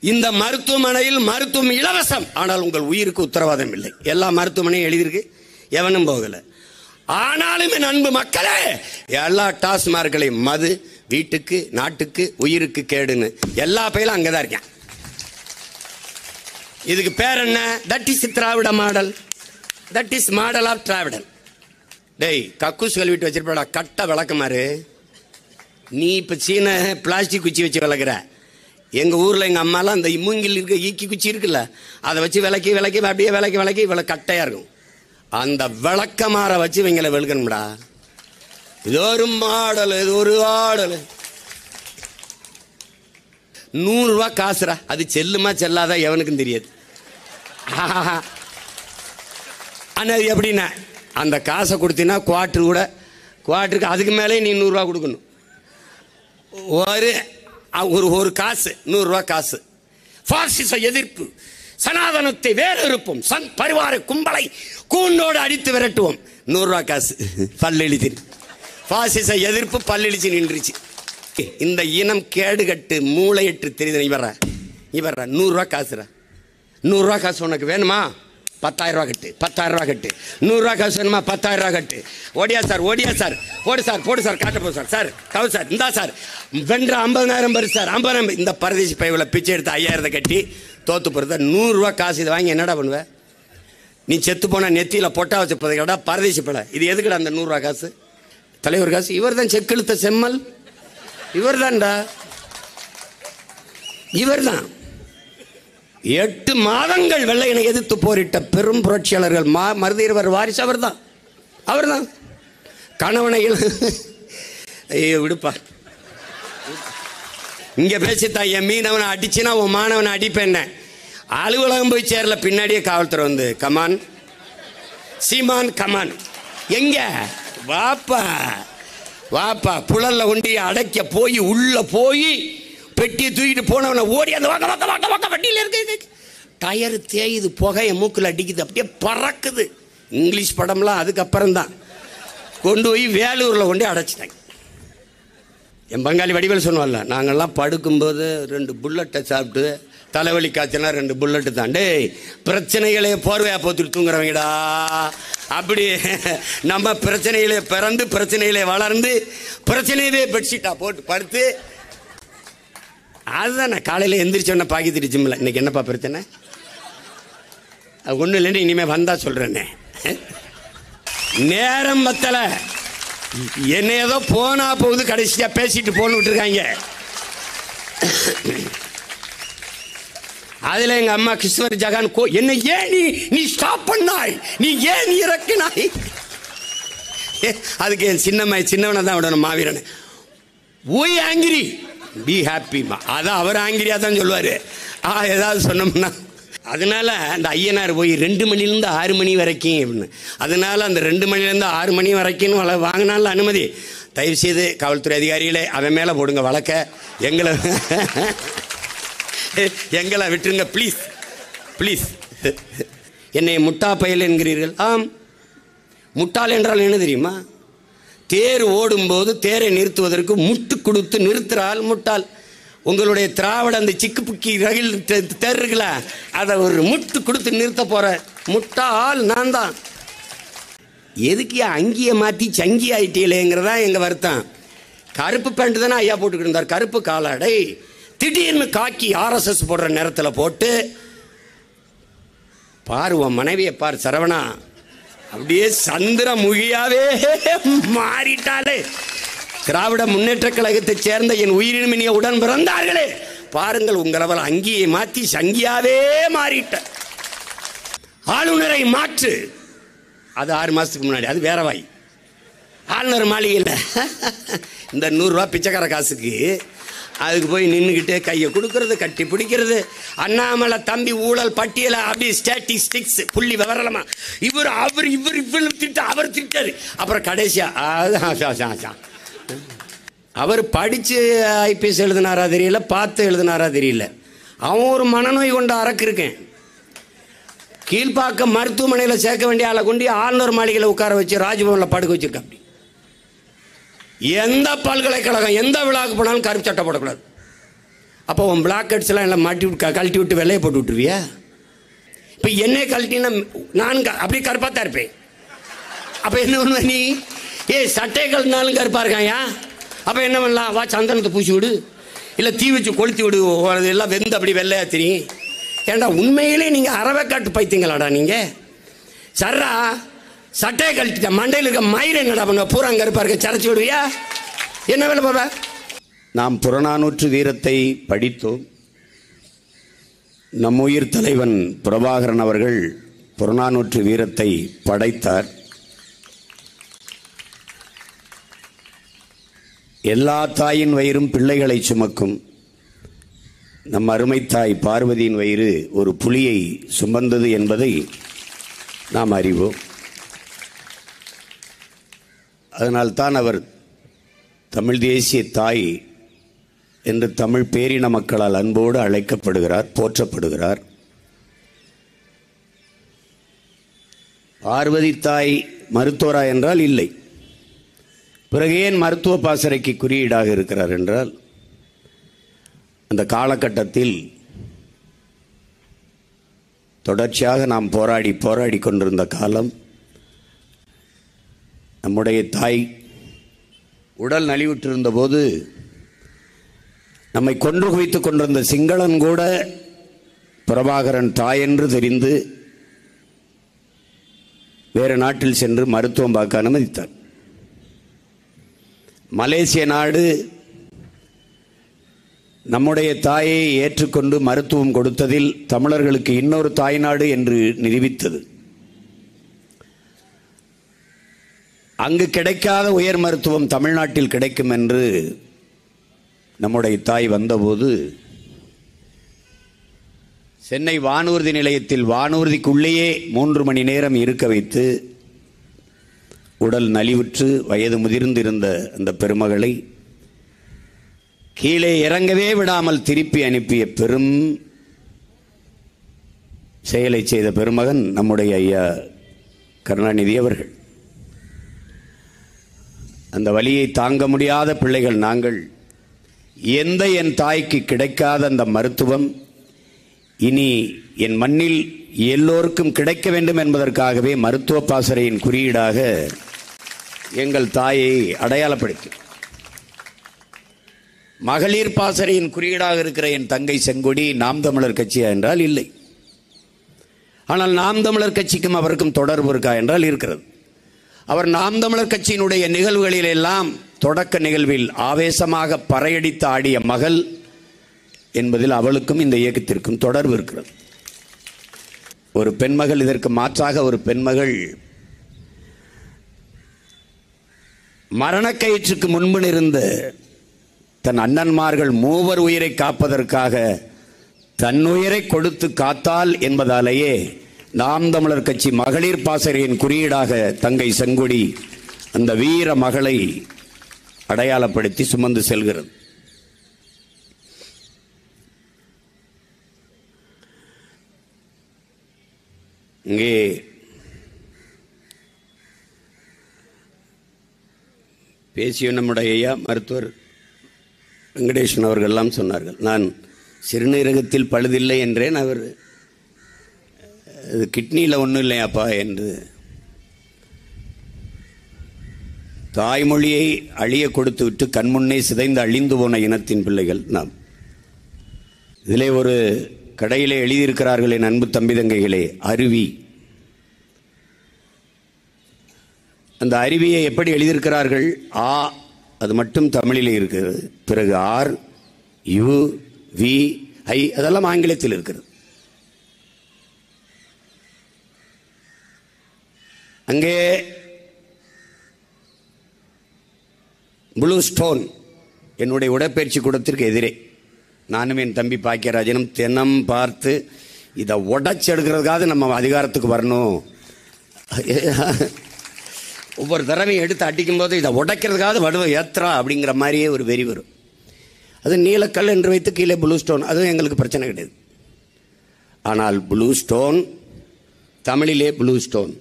இந்த மருத்துவமனையில் மருத்துவம் இலவசம், ஆனால் உங்கள் உயிருக்கு உத்தரவாதம் இல்லை. எல்லா மருத்துவமனையும் எழுதியிருக்கு, எவனும் போகலை. ஆனாலும் என் அன்பு மக்களே, எல்லா டாஸ்மார்களையும் மது வீட்டுக்கு நாட்டுக்கு உயிருக்கு கேடுன்னு எல்லா பயிலும் அங்கதான் இருக்கேன். இதுக்கு பேர் என்ன? That is Dravida model. That is model of டிராவிடல். டேய், கக்கூஸ் கழுவிட்டு வச்சிருப்பா கட்ட விளக்கமாறு. நீ இப்ப சீன பிளாஸ்டிக் குச்சி வச்சு விளக்குற. எங்க ஊர்ல எங்க அம்மாலாம் அந்த மூங்கில் இருக்க ஈக்கி குச்சி இருக்குல்ல, அதை வச்சு விளக்கி விளக்கி அப்படியே விளக்கி விளக்கி இவ்வளவு கட்டையா இருக்கும். அந்த விளக்கமாற வச்சு இவங்களை வெளுக்கணும்டா. இது ஒரு மாடல், இது ஒரு ஆடல். 100 ரூபா காசுரா, அது செல்லுமா செல்லாதா எவனுக்கும் தெரியாது. ஆனா எப்படின்னா, அந்த காசை கொடுத்தீங்கன்னா குவார்ட்டருக்கு அதுக்கு மேலே நீ 100 ரூபா கொடுக்கணும். ஒரு காசு 100 ரூபா காசு. பாசிச எதிர்ப்பு, சனாதனத்தை வேறு இருப்போம், சங் பரிவார கும்பலை கூண்டோடு அடித்து விரட்டுவோம். 100 ரூபா காசு பல்லெழுதி. பாசிச எதிர்ப்பு பல்லெழுச்சி நின்றுச்சு. இந்த இனம் கேடுகட்டு மூளையற்று தெரியுது. இவர 100 ரூபா காசுரா. 100 ரூபா காசு உனக்கு வேணுமா? 10,000 ரூபா கட்டு. 10,000 ரூபா கட்டு. 100 ரூபா காசு வேணுமா? 10,000 ரூபா கட்டு. ஓடியா சார், ஓடியா சார், போடு சார், காட்ட போ சார், சார் கவு சார், இந்தா சார், வென்ற 50,000 பரு சார், 50,000. இந்த பரதேசி பைவில் பிச்சை எடுத்து 5,000 கட்டி தோத்து போகிறத 100 ரூபா காசு இதை வாங்கி என்னடா பண்ணுவேன்? நீ செத்து போனால் நெத்தியில் பொட்டா வச்சு போதா பரதேசி பழ. இது எதுக்குடா அந்த 100 ரூபா காசு? தலைவர் காசு. இவர் தான் செக்கெழுத்த செம்மல், இவர் தான்டா, இவர் தான் 8 மாதங்கள் வெள்ளையனை எதிர்த்து போரிட்ட பெரும் புரட்சியாளர்கள் மருதையர் வாரிசு அவர் தான். கணவனை விடுப்பா, இங்க பேசித்தா. என் மீனவனை அடிச்சுனா உன் மாணவனை அடிப்பேன். அலுவலகம் போய் சேரல, பின்னாடியே காவல்துறை வந்து கமான் சீமான் கமான், எங்க வாப்பா வாப்பா, புழல்ல கொண்டு அடைக்க போய் உள்ள போய் பெட்டியை தூக்கிட்டு போனவனை ஓடி அந்த வாக்க வண்டியில் இருக்கு. டயர் தேயுது, புகைய மூக்கில் அடிக்குது, அப்படியே பறக்குது. இங்கிலீஷ் படம்லாம் அதுக்கப்புறம் தான். கொண்டு போய் வேலூரில் கொண்டு அடைச்சிட்டாங்க. என் பங்காளி வடிவேல் சொன்னோம்ல, நாங்கள்லாம் படுக்கும்போது 2 புல்லட்டை சாப்பிட்டு தலைவலி காய்ச்சனா 2 புல்லட்டு தான். டேய், பிரச்சனைகளே போர்வையா போத்துட்டு தூங்குறவங்கடா. அப்படி நம்ம பிரச்சனைகளே பிறந்து பிரச்சனைகளே வளர்ந்து பிரச்சனையவே பெட்ஷீட்டா போட்டு படுத்து, அதுதான் நான் காலையில் எந்திரிச்சோன்னா பாக்கி திரிச்சுமில்ல. இன்னைக்கு என்னப்பா பிரச்சனை? அது ஒன்றும் இல்லைன்னு இனிமேல் வந்தா சொல்றேன்னே. நேரம் பத்தலை, என்ன ஏதோ போனா போகுது, கடைசியா பேசிட்டு போன்னு விட்டுருக்காங்க. அதுல எங்க அம்மா கிருஷ்ணர் ஜகான் என்ன ஏன் நீ ஸ்டாப் பண்ணாய், நீ ஏன் இறக்கினாய்? அதுக்கு என் சின்னவனை தான் விடணும், மாவீரன். ஓய் ஆங்கிரி பி ஹாப்பிமா, அதான் அவர் ஆங்கிரியா தான் சொல்லுவாரு ஏதாவது சொன்னோம்னா. அதனால அந்த ஐயனார் போய் 2 மணிலேருந்து 6 மணி வரைக்கும் அப்படின்னு. அதனால அந்த 2 மணிலேருந்து 6 மணி வரைக்கும் வாங்கினால அனுமதி. தயவுசெய்து காவல்துறை அதிகாரிகளே, அவன் மேலே போடுங்க வழக்க, எங்களை விட்டுருங்க ப்ளீஸ் ப்ளீஸ். என்னை முட்டா பயல் என்கிறீர்கள். ஆம், முட்டாள் என்றால் என்ன தெரியுமா? தேர் ஓடும்போது தேரை நிறுத்துவதற்கு முட்டு கொடுத்து நிறுத்துறால் முட்டாள். உங்களுடைய திராவிட அந்த சிக்கு புக்கி ரயில் தேர் இருக்குல்ல, அதை ஒரு முட்டு கொடுத்து நிறுத்த போற முட்டாள் நான் தான். எதுக்கு அங்கியை மாற்றி சங்கி ஆயிட்டீங்களேங்கிறதா எங்கள் வருத்தம். கருப்பு பேண்ட் தானே ஐயா போட்டுக்கிட்டு இருந்தார், கருப்பு காலாடை. திடீர்னு காக்கி RSS போடுற நேரத்தில் போட்டு பாரு, உன் மனைவியை பார் சரவணா, அப்படியே சந்திர முகியாவே மாறிட்டாலே. திராவிட முன்னேற்ற கழகத்தை சேர்ந்த என் உயிரினுமினிய உடன் பிறந்தார்களே, பாருங்கள் உங்களவள் அங்கியை மாற்றி சங்கியாவே மாறிட்ட. ஆளுநரை மாற்று, அது 6 மாசத்துக்கு முன்னாடி, அது வேற வாய். ஆளுநர் மாளிகையில் இந்த 100 ரூபா பிச்சைக்கார காசுக்கு அதுக்கு போய் நின்றுக்கிட்டு கையை கொடுக்கறது, கட்டி பிடிக்கிறது. அண்ணாமலை தம்பி ஊழல் பட்டியலை அப்படி ஸ்டாட்டிஸ்டிக்ஸ் புள்ளி விவரமா இவர் திட்ட அவர் திட்டாரு. அப்புறம் கடைசியா அவர் படிச்சு IPS எழுதினாரா தெரியல, பார்த்து எழுதினாரா தெரியல. அவன் ஒரு மனநோய் கொண்டு அரக்கு இருக்கேன். கீழ்பாக்கம் மருத்துவமனையில் சேர்க்க வேண்டிய ஆளை கொண்டு ஆளுநர் மாளிகையில் உட்கார வச்சு ராஜ்பவனில் படுக்க வச்சிருக்க. அப்படி எந்த பல்கலைக்கழகம் எந்த விழாவுக்கு போனாலும் கருப்பு சட்டை போடக்கூடாது. அப்போ உன் பிளாக் ஹெட்ஸ்லாம் எல்லாம் கழட்டி விட்டு வெள்ளையை போட்டு விட்டுருவியா? இப்போ என்னை கழட்டினா நான் அப்படியே கருப்பாக தான் இருப்பேன். அப்போ என்ன பண்ணுவ நீ? சட்டை கழுத்தினாலும் கருப்பாக இருக்காயா? அப்போ என்ன பண்ணலாம்? வா சந்தனத்தை பூசி விடு, இல்லை தீ வச்சு கொளுத்தி விடு, எல்லாம் வெந்து அப்படி வெள்ளையா தெரியும். ஏண்டா உண்மையிலே நீங்கள் அறவைக்காட்டு பைத்தியங்களாடா நீங்கள்? சர்ரா சட்டையை கழட்டிட்ட மண்டையில் இருக்க மயிர் என்னடா பண்ண? பூரா கருப்பாக இருக்க சரைச்சி விடுவியா? என்ன வேலை பாப்பா? நாம் புறநானூற்று வீரத்தை படித்தோம். நம் உயிர் தலைவன் பிரபாகரன் அவர்கள் புறநானூற்று வீரத்தை படைத்தார். எல்லா தாயின் வயிறும் பிள்ளைகளை சுமக்கும். நம் அருமை தாய் பார்வதியின் வயிறு ஒரு புலியை சுமந்தது என்பதை நாம் அறிவோம். அதனால்தான் அவர் தமிழ் தேசிய தாய் என்று தமிழ் பேரின மக்களால் அன்போடு அழைக்கப்படுகிறார், போற்றப்படுகிறார். பார்வதி தாய் மருத்துவரா என்றால் இல்லை. பிறகு ஏன் மருத்துவ பாசறைக்கு குறியீடாக இருக்கிறார் என்றால், அந்த காலகட்டத்தில் தொடர்ச்சியாக நாம் போராடி கொண்டிருந்த காலம். நம்முடைய தாய் உடல் நலிவுற்றிருந்த போது நம்மை கொன்று குவித்துக் கொண்டிருந்த சிங்களன் கூட பிரபாகரன் தாய் என்று தெரிந்து வேறு நாட்டில் சென்று மருத்துவம் பார்க்க அனுமதித்தார். மலேசிய நாடு நம்முடைய தாயை ஏற்றுக்கொண்டு மருத்துவம் கொடுத்ததில் தமிழர்களுக்கு இன்னொரு தாய்நாடு என்று நிரூபித்தது. அங்கு கிடைக்காத உயர் மருத்துவம் தமிழ்நாட்டில் கிடைக்கும் என்று நம்முடைய தாய் வந்தபோது சென்னை வானூர்தி நிலையத்தில் வானூர்திக்குள்ளேயே 3 மணி நேரம் இருக்க வைத்து உடல் நலிவுற்று வயது முதிர்ந்திருந்த அந்த பெருமகளை கீழே இறங்கவே விடாமல் திருப்பி அனுப்பிய பெரும் செயலை செய்த பெருமகன் நம்முடைய ஐயா கருணாநிதி அவர்கள். அந்த வலியை தாங்க முடியாத பிள்ளைகள் நாங்கள். என் தாய்க்கு கிடைக்காத அந்த மருத்துவம் இனி என் மண்ணில் எல்லோருக்கும் கிடைக்க வேண்டும் என்பதற்காகவே மருத்துவ பாசறையின் குறியீடாக எங்கள் தாயை அடையாளப்படுத்தி, மகளிர் பாசறையின் குறியீடாக இருக்கிற என் தங்கை செங்கொடி நாம் தமிழர் கட்சியா என்றால் இல்லை. ஆனால் நாம் தமிழர் கட்சிக்கும் அவருக்கும் தொடர்பு இருக்கா என்றால் இருக்கிறது. அவர் நாம் தமிழர் கட்சியினுடைய நிகழ்வுகளில் எல்லாம் தொடக்க நிகழ்வில் ஆவேசமாக பறையடித்து ஆடிய மகள் என்பதில் அவளுக்கும் இந்த இயக்கத்திற்கும் தொடர்பு இருக்கிறது. ஒரு பெண்மகள், இதற்கு மாற்றாக ஒரு பெண்மகள் மரணக்கயிற்றுக்கு முன்பு இருந்த தன் அண்ணன்மார்கள் 3 உயிரை காப்பதற்காக தன் உயிரை கொடுத்து காத்தாள் என்பதாலேயே நாம் தமிழர் கட்சி மகளிர் பாசறையின் குறியீடாக தங்கை செங்கொடி அந்த வீர மகளை அடையாளப்படுத்தி சுமந்து செல்கிறது. இங்கே பேசிய நம்முடைய ஐயா மருத்துவர் வெங்கடேசன் அவர்கள் எல்லாம் சொன்னார்கள், நான் சிறுநீரகத்தில் பழுதில்லை என்றேன். அவர் கிட்னியில் ஒன்றும் இல்லையாப்பா என்று. தாய்மொழியை அழிய கொடுத்து விட்டு கண்முன்னே சிதைந்து அழிந்து போன இனத்தின் பிள்ளைகள் நாம். இதிலே ஒரு கடையிலே எழுதியிருக்கிறார்கள் என் அன்பு தம்பி தங்கைகளே, அருவி. அந்த அருவியை எப்படி எழுதியிருக்கிறார்கள்? ஆ, அது மட்டும் தமிழிலே இருக்கிறது. பிறகு ஆர், யு, வி, ஐ, அதெல்லாம் ஆங்கிலத்தில் இருக்கிறது. அங்கே ப்ளூ ஸ்டோன் என்னுடைய உடற்பயிற்சி கூடத்திற்கு எதிரே நானும் என் தம்பி பாக்கியராஜனும் தினம் பார்த்து இதை உடைச்சி எடுக்கிறதுக்காக நம்ம அதிகாரத்துக்கு வரணும். ஒவ்வொரு தடவையும் எடுத்து அடிக்கும்போது இதை உடைக்கிறதுக்காக வடுவை ஏத்துறா அப்படிங்கிற மாதிரியே ஒரு வெறி வரும். அது நீலக்கல் என்று வைத்து கீழே ப்ளூ ஸ்டோன், அதுவும் எங்களுக்கு பிரச்சனை கிடையாது. ஆனால் ப்ளூ ஸ்டோன், தமிழிலே ப்ளூ ஸ்டோன்,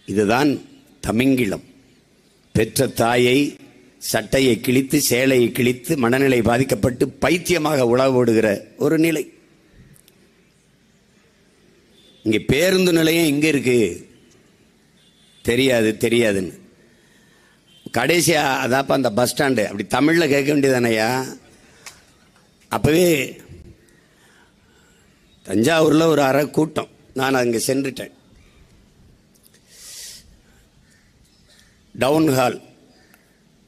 இதுதான் தமிங்கிலம். பெற்ற தாயை சட்டையை கிழித்து சேலையை கிழித்து மனநிலை பாதிக்கப்பட்டு பைத்தியமாக உழவோடுகிற ஒரு நிலை. இங்கே பேருந்து நிலையம் எங்கே இருக்கு தெரியாதுன்னு கடைசியா அதாப்பா அந்த பஸ் ஸ்டாண்டு அப்படி தமிழில் கேட்க வேண்டியதானையா. அப்பவே தஞ்சாவூரில் ஒரு அரை கூட்டம், நான் அங்கே சென்றுட்டேன். டவுன் ஹால்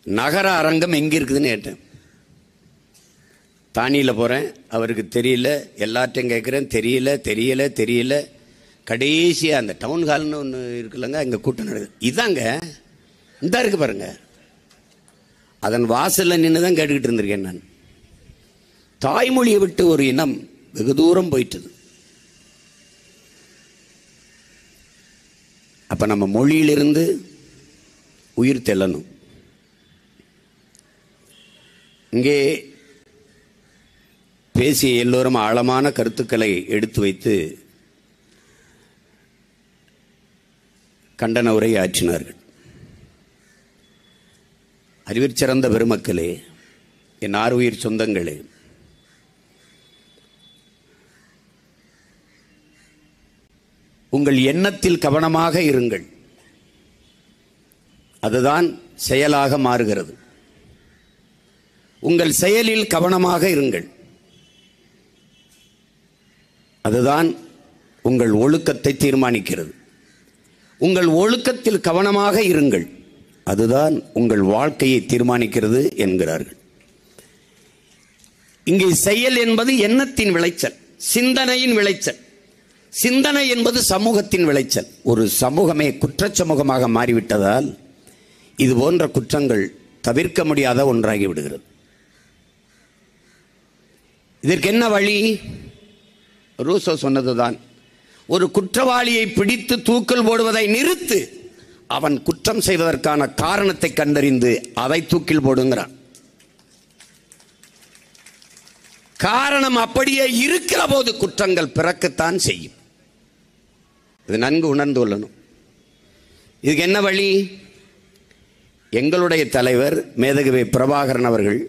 நகர அரங்கம் எங்கே இருக்குதுன்னு கேட்டேன். தானியில் போகிறேன், அவருக்கு தெரியல, எல்லார்ட்டையும் கேட்குறேன், தெரியல. கடைசியாக அந்த டவுன் ஹால்னு ஒன்று இருக்குல்லங்க, அங்கே கூட்டம் நடக்குது. இதாங்க இந்த இருக்கு பாருங்க, அதன் வாசலில் நின்று தான் கேட்டுக்கிட்டு இருந்திருக்கேன் நான். தாய்மொழியை விட்டு ஒரு இனம் வெகு தூரம் போயிட்டது. அப்ப நம்ம மொழியிலிருந்து உயிர் தெள்ளணும். இங்கே பேசிய எல்லோரும் ஆழமான கருத்துக்களை எடுத்து வைத்து கண்டன உரை ஆற்றினார்கள். அறிவிற் சிறந்த பெருமக்களே, என் ஆறுயிர் சொந்தங்களே, உங்கள் எண்ணத்தில் கவனமாக இருங்கள். அதுதான் செயலாக மாறுகிறது. உங்கள் செயலில் கவனமாக இருங்கள். அதுதான் உங்கள் ஒழுக்கத்தை தீர்மானிக்கிறது. உங்கள் ஒழுக்கத்தில் கவனமாக இருங்கள். அதுதான் உங்கள் வாழ்க்கையை தீர்மானிக்கிறது என்கிறார்கள். இங்கே செயல் என்பது எண்ணத்தின் விளைச்சல், சிந்தனையின் விளைச்சல். சிந்தனை என்பது சமூகத்தின் விளைச்சல். ஒரு சமூகமே குற்றச் சமூகமாக மாறிவிட்டதால் இது போன்ற குற்றங்கள் தவிர்க்க முடியாத ஒன்றாகி விடுகிறது. இதற்கு என்ன வழி? ரூசோ சொன்னதுதான், ஒரு குற்றவாளியை பிடித்து தூக்கில் போடுவதை நிறுத்து, அவன் குற்றம் செய்வதற்கான காரணத்தை கண்டறிந்து அதை தூக்கில் போடுங்கிறான். காரணம் அப்படியே இருக்கிற போது குற்றங்கள் பிறக்கத்தான் செய்யும். இது நன்கு உணர்ந்து கொள்ளணும். இதுக்கு என்ன வழி? எங்களுடைய தலைவர் மேதகவி பிரபாகரன் அவர்கள்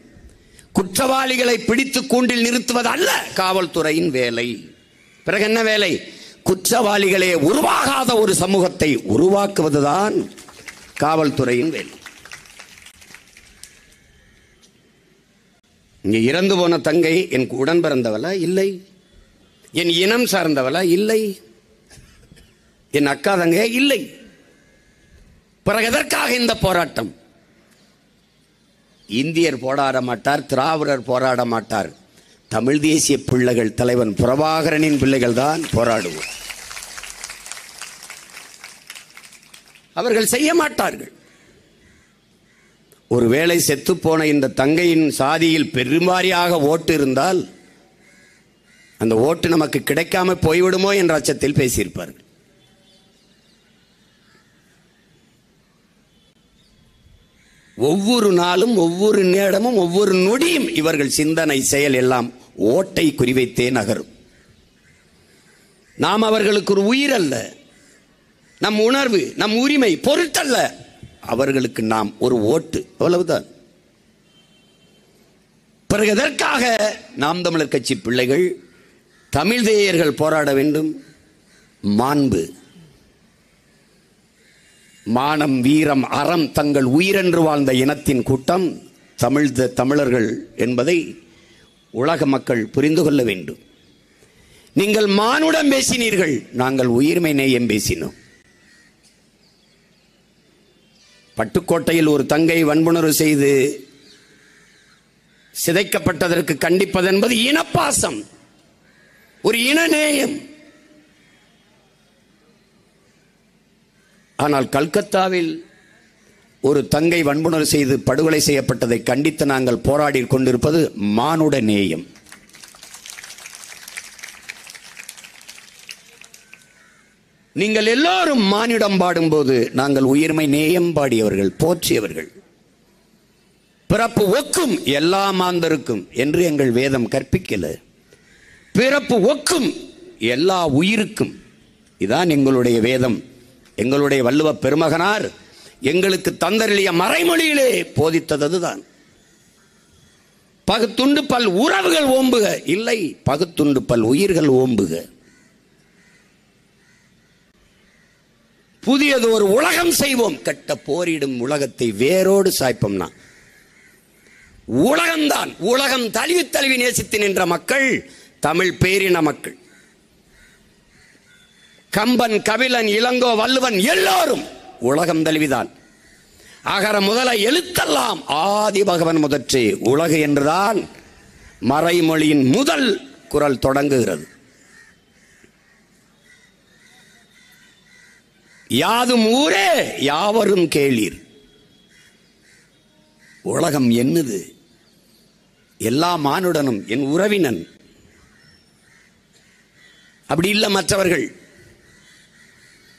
குற்றவாளிகளை பிடித்து கூண்டில் நிறுத்துவது அல்ல காவல்துறையின் வேலை. பிறகு என்ன வேலை? குற்றவாளிகளே உருவாகாத ஒரு சமூகத்தை உருவாக்குவதுதான் காவல்துறையின் வேலை. இங்கே இறந்து போன தங்கை என் உடன் பிறந்தவளா? இல்லை. என் இனம் சார்ந்தவளா? இல்லை. என் அக்கா தங்கையா? இல்லை. பிறகு எதற்காக இந்த போராட்டம்? இந்தியர் போராட மாட்டார், திராவிடர் போராட மாட்டார், தமிழ் தேசிய பிள்ளைகள், தலைவன் பிரபாகரனின் பிள்ளைகள் தான் போராடுவோம். அவர்கள் செய்ய மாட்டார்கள். ஒருவேளை செத்துப்போன இந்த தங்கையின் சாதியில் பெரும்பாரியாக ஓட்டு இருந்தால் அந்த ஓட்டு நமக்கு கிடைக்காம போய்விடுமோ என்ற அச்சத்தில் பேசியிருப்பார்கள். ஒவ்வொரு நாளும், ஒவ்வொரு நேரமும், ஒவ்வொரு நொடியும் இவர்கள் சிந்தனை செயல் எல்லாம் ஓட்டை குறிவைத்தே நகரும். நாம் அவர்களுக்கு ஒரு உயிர் அல்ல, நம் உணர்வு, நம் உரிமை, பொருட்டல்ல. அவர்களுக்கு நாம் ஒரு ஓட்டு, அவ்வளவுதான். பிறகு எதற்காக நாம் தமிழர் கட்சி பிள்ளைகள், தமிழ் தேயர்கள் போராட வேண்டும்? மாண்பு, மானம், வீரம், அறம் தங்கள் உயிரென்று வாழ்ந்த இனத்தின் கூட்டம் தமிழர்கள் என்பதை உலக மக்கள் புரிந்து கொள்ள வேண்டும். நீங்கள் மானுடம் பேசினீர்கள், நாங்கள் உயிர்மை நேயம் பேசினோம். பட்டுக்கோட்டையில் ஒரு தங்கை வன்புணர்வு செய்து சிதைக்கப்பட்டதற்கு கண்டிப்பது என்பது இனப்பாசம், ஒரு இனநேயம். ஆனால் கல்கத்தாவில் ஒரு தங்கை வன்புணர்வு செய்து படுகொலை செய்யப்பட்டதை கண்டித்து நாங்கள் போராடி கொண்டிருப்பது மானுட நேயம். நீங்கள் எல்லாரும் மானிடம் பாடும்போது நாங்கள் உயிர்மை நேயம் பாடியவர்கள், போற்றியவர்கள். பிறப்பு ஒக்கும் எல்லா மாந்தருக்கும் என்று எங்கள் வேதம் கற்பிக்கல. பிறப்பு ஒக்கும் எல்லா உயிருக்கும், இதான் எங்களுடைய வேதம். எங்களுடைய வள்ளுவ பெருமகனார் எங்களுக்கு தந்தருளிய மறைமொழியிலே போதித்தது அதுதான். பகுத்துண்டு பல் உறவுகள் ஓம்புக, இல்லை, பகுத்துண்டு பல் உயிர்கள் ஓம்புக. புதியது ஒரு உலகம் செய்வோம், கெட்ட போரிடும் உலகத்தை வேரோடு சாய்ப்போம்னா. உலகம்தான், உலகம் தழுவி தழுவி நேசித்து நின்ற மக்கள் தமிழ் பேரின மக்கள். கம்பன், கபிலன், இளங்கோ, வள்ளுவன் எல்லோரும் உலகம் தழுவிதான். அகர முதல எழுத்தெல்லாம் ஆதி பகவன் முதற்றே உலகு என்றுதான் மறைமொழியின் முதல் குறள் தொடங்குகிறது. யாதும் ஊரே யாவரும் கேளீர். உலகம் என்னது? எல்லா மானுடனும் என் உறவினன். அப்படி இல்லை மற்றவர்கள்.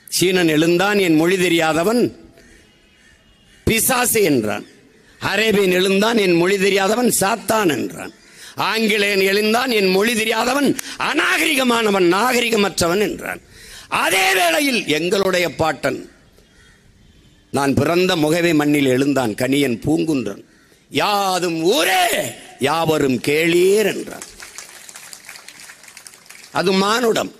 சீனன் எழுந்தான், என் மொழி தெரியாதவன் பிசாசு என்றான். அரேபியன் எழுந்தான், என் மொழி தெரியாதவன் சாத்தான் என்றான். ஆங்கிலேயன் எழுந்தான், என் மொழி தெரியாதவன் அநாகரிகமானவன், நாகரிகமற்றவன் என்றான். அதே வேளையில் எங்களுடைய பாட்டன் நான் பிறந்த முகவை மண்ணில் எழுந்தான், கணியன் பூங்குன்றன். யாதும் ஊரே யாவரும் கேளீர் என்றான். அது மானுடம்.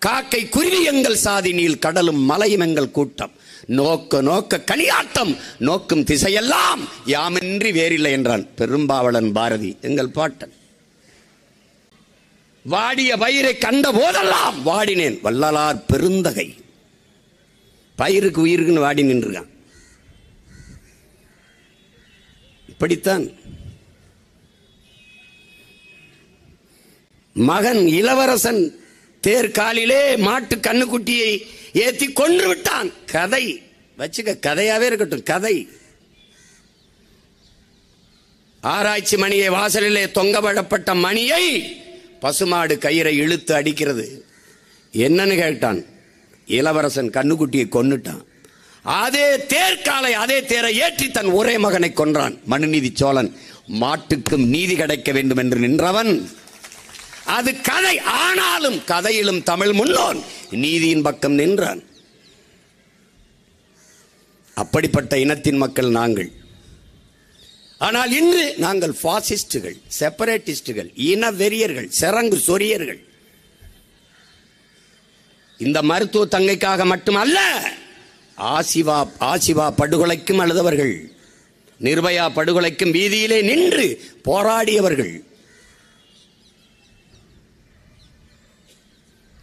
காக்கை குருவி எங்கள் சாதி நீள், கடலும் மலையும் எங்கள் கூட்டம். நோக்க நோக்க கனியாட்டம், நோக்கும் திசையெல்லாம் யாமின்றி வேறில்லை என்றான் பெரும்பாவளன் பாரதி, எங்கள் பாட்டன். வாடிய பயிரை கண்ட போதெல்லாம் வாடினேன் வள்ளலார் பெருந்தகை. பயிருக்கு உயிருக்குன்னு வாடி நின்றுகான். இப்படித்தான் மகன் இளவரசன் தேர்காலிலே மாட்டு கண்ணுக்குட்டியை ஏத்தி கொன்று விட்டான். கதை வச்சுக்க, கதையாவே இருக்கட்டும், கதை. ஆராய்ச்சி மணியை வாசலிலே தொங்கவிடப்பட்ட மணியை பசுமாடு கயிறை இழுத்து அடிக்கிறது. என்னன்னு கேட்டான். இளவரசன் கண்ணுக்குட்டியை கொன்னுட்டான். அதே தேர்காலை, அதே தேரை ஏற்றி தன் ஒரே மகனை கொன்றான் மனுநீதி சோழன். மாட்டுக்கும் நீதி கிடைக்க வேண்டும் என்று நின்றவன். அது கதை. ஆனாலும் கதையிலும் தமிழ் முன்னோன் நீதியின் பக்கம் நின்றான். அப்படிப்பட்ட இனத்தின் மக்கள் நாங்கள். ஆனால் இன்று நாங்கள் பாசிஸ்டுகள், செப்பரேட்டிஸ்டுகள், இன வெறியர்கள், செரங்கு சொரியர்கள். இந்த மருத்துவ தங்கைக்காக மட்டுமல்ல, ஆசிவா படுகொலைக்கும் அழுதவர்கள், நிர்பயா படுகொலைக்கும் வீதியிலே நின்று போராடியவர்கள்,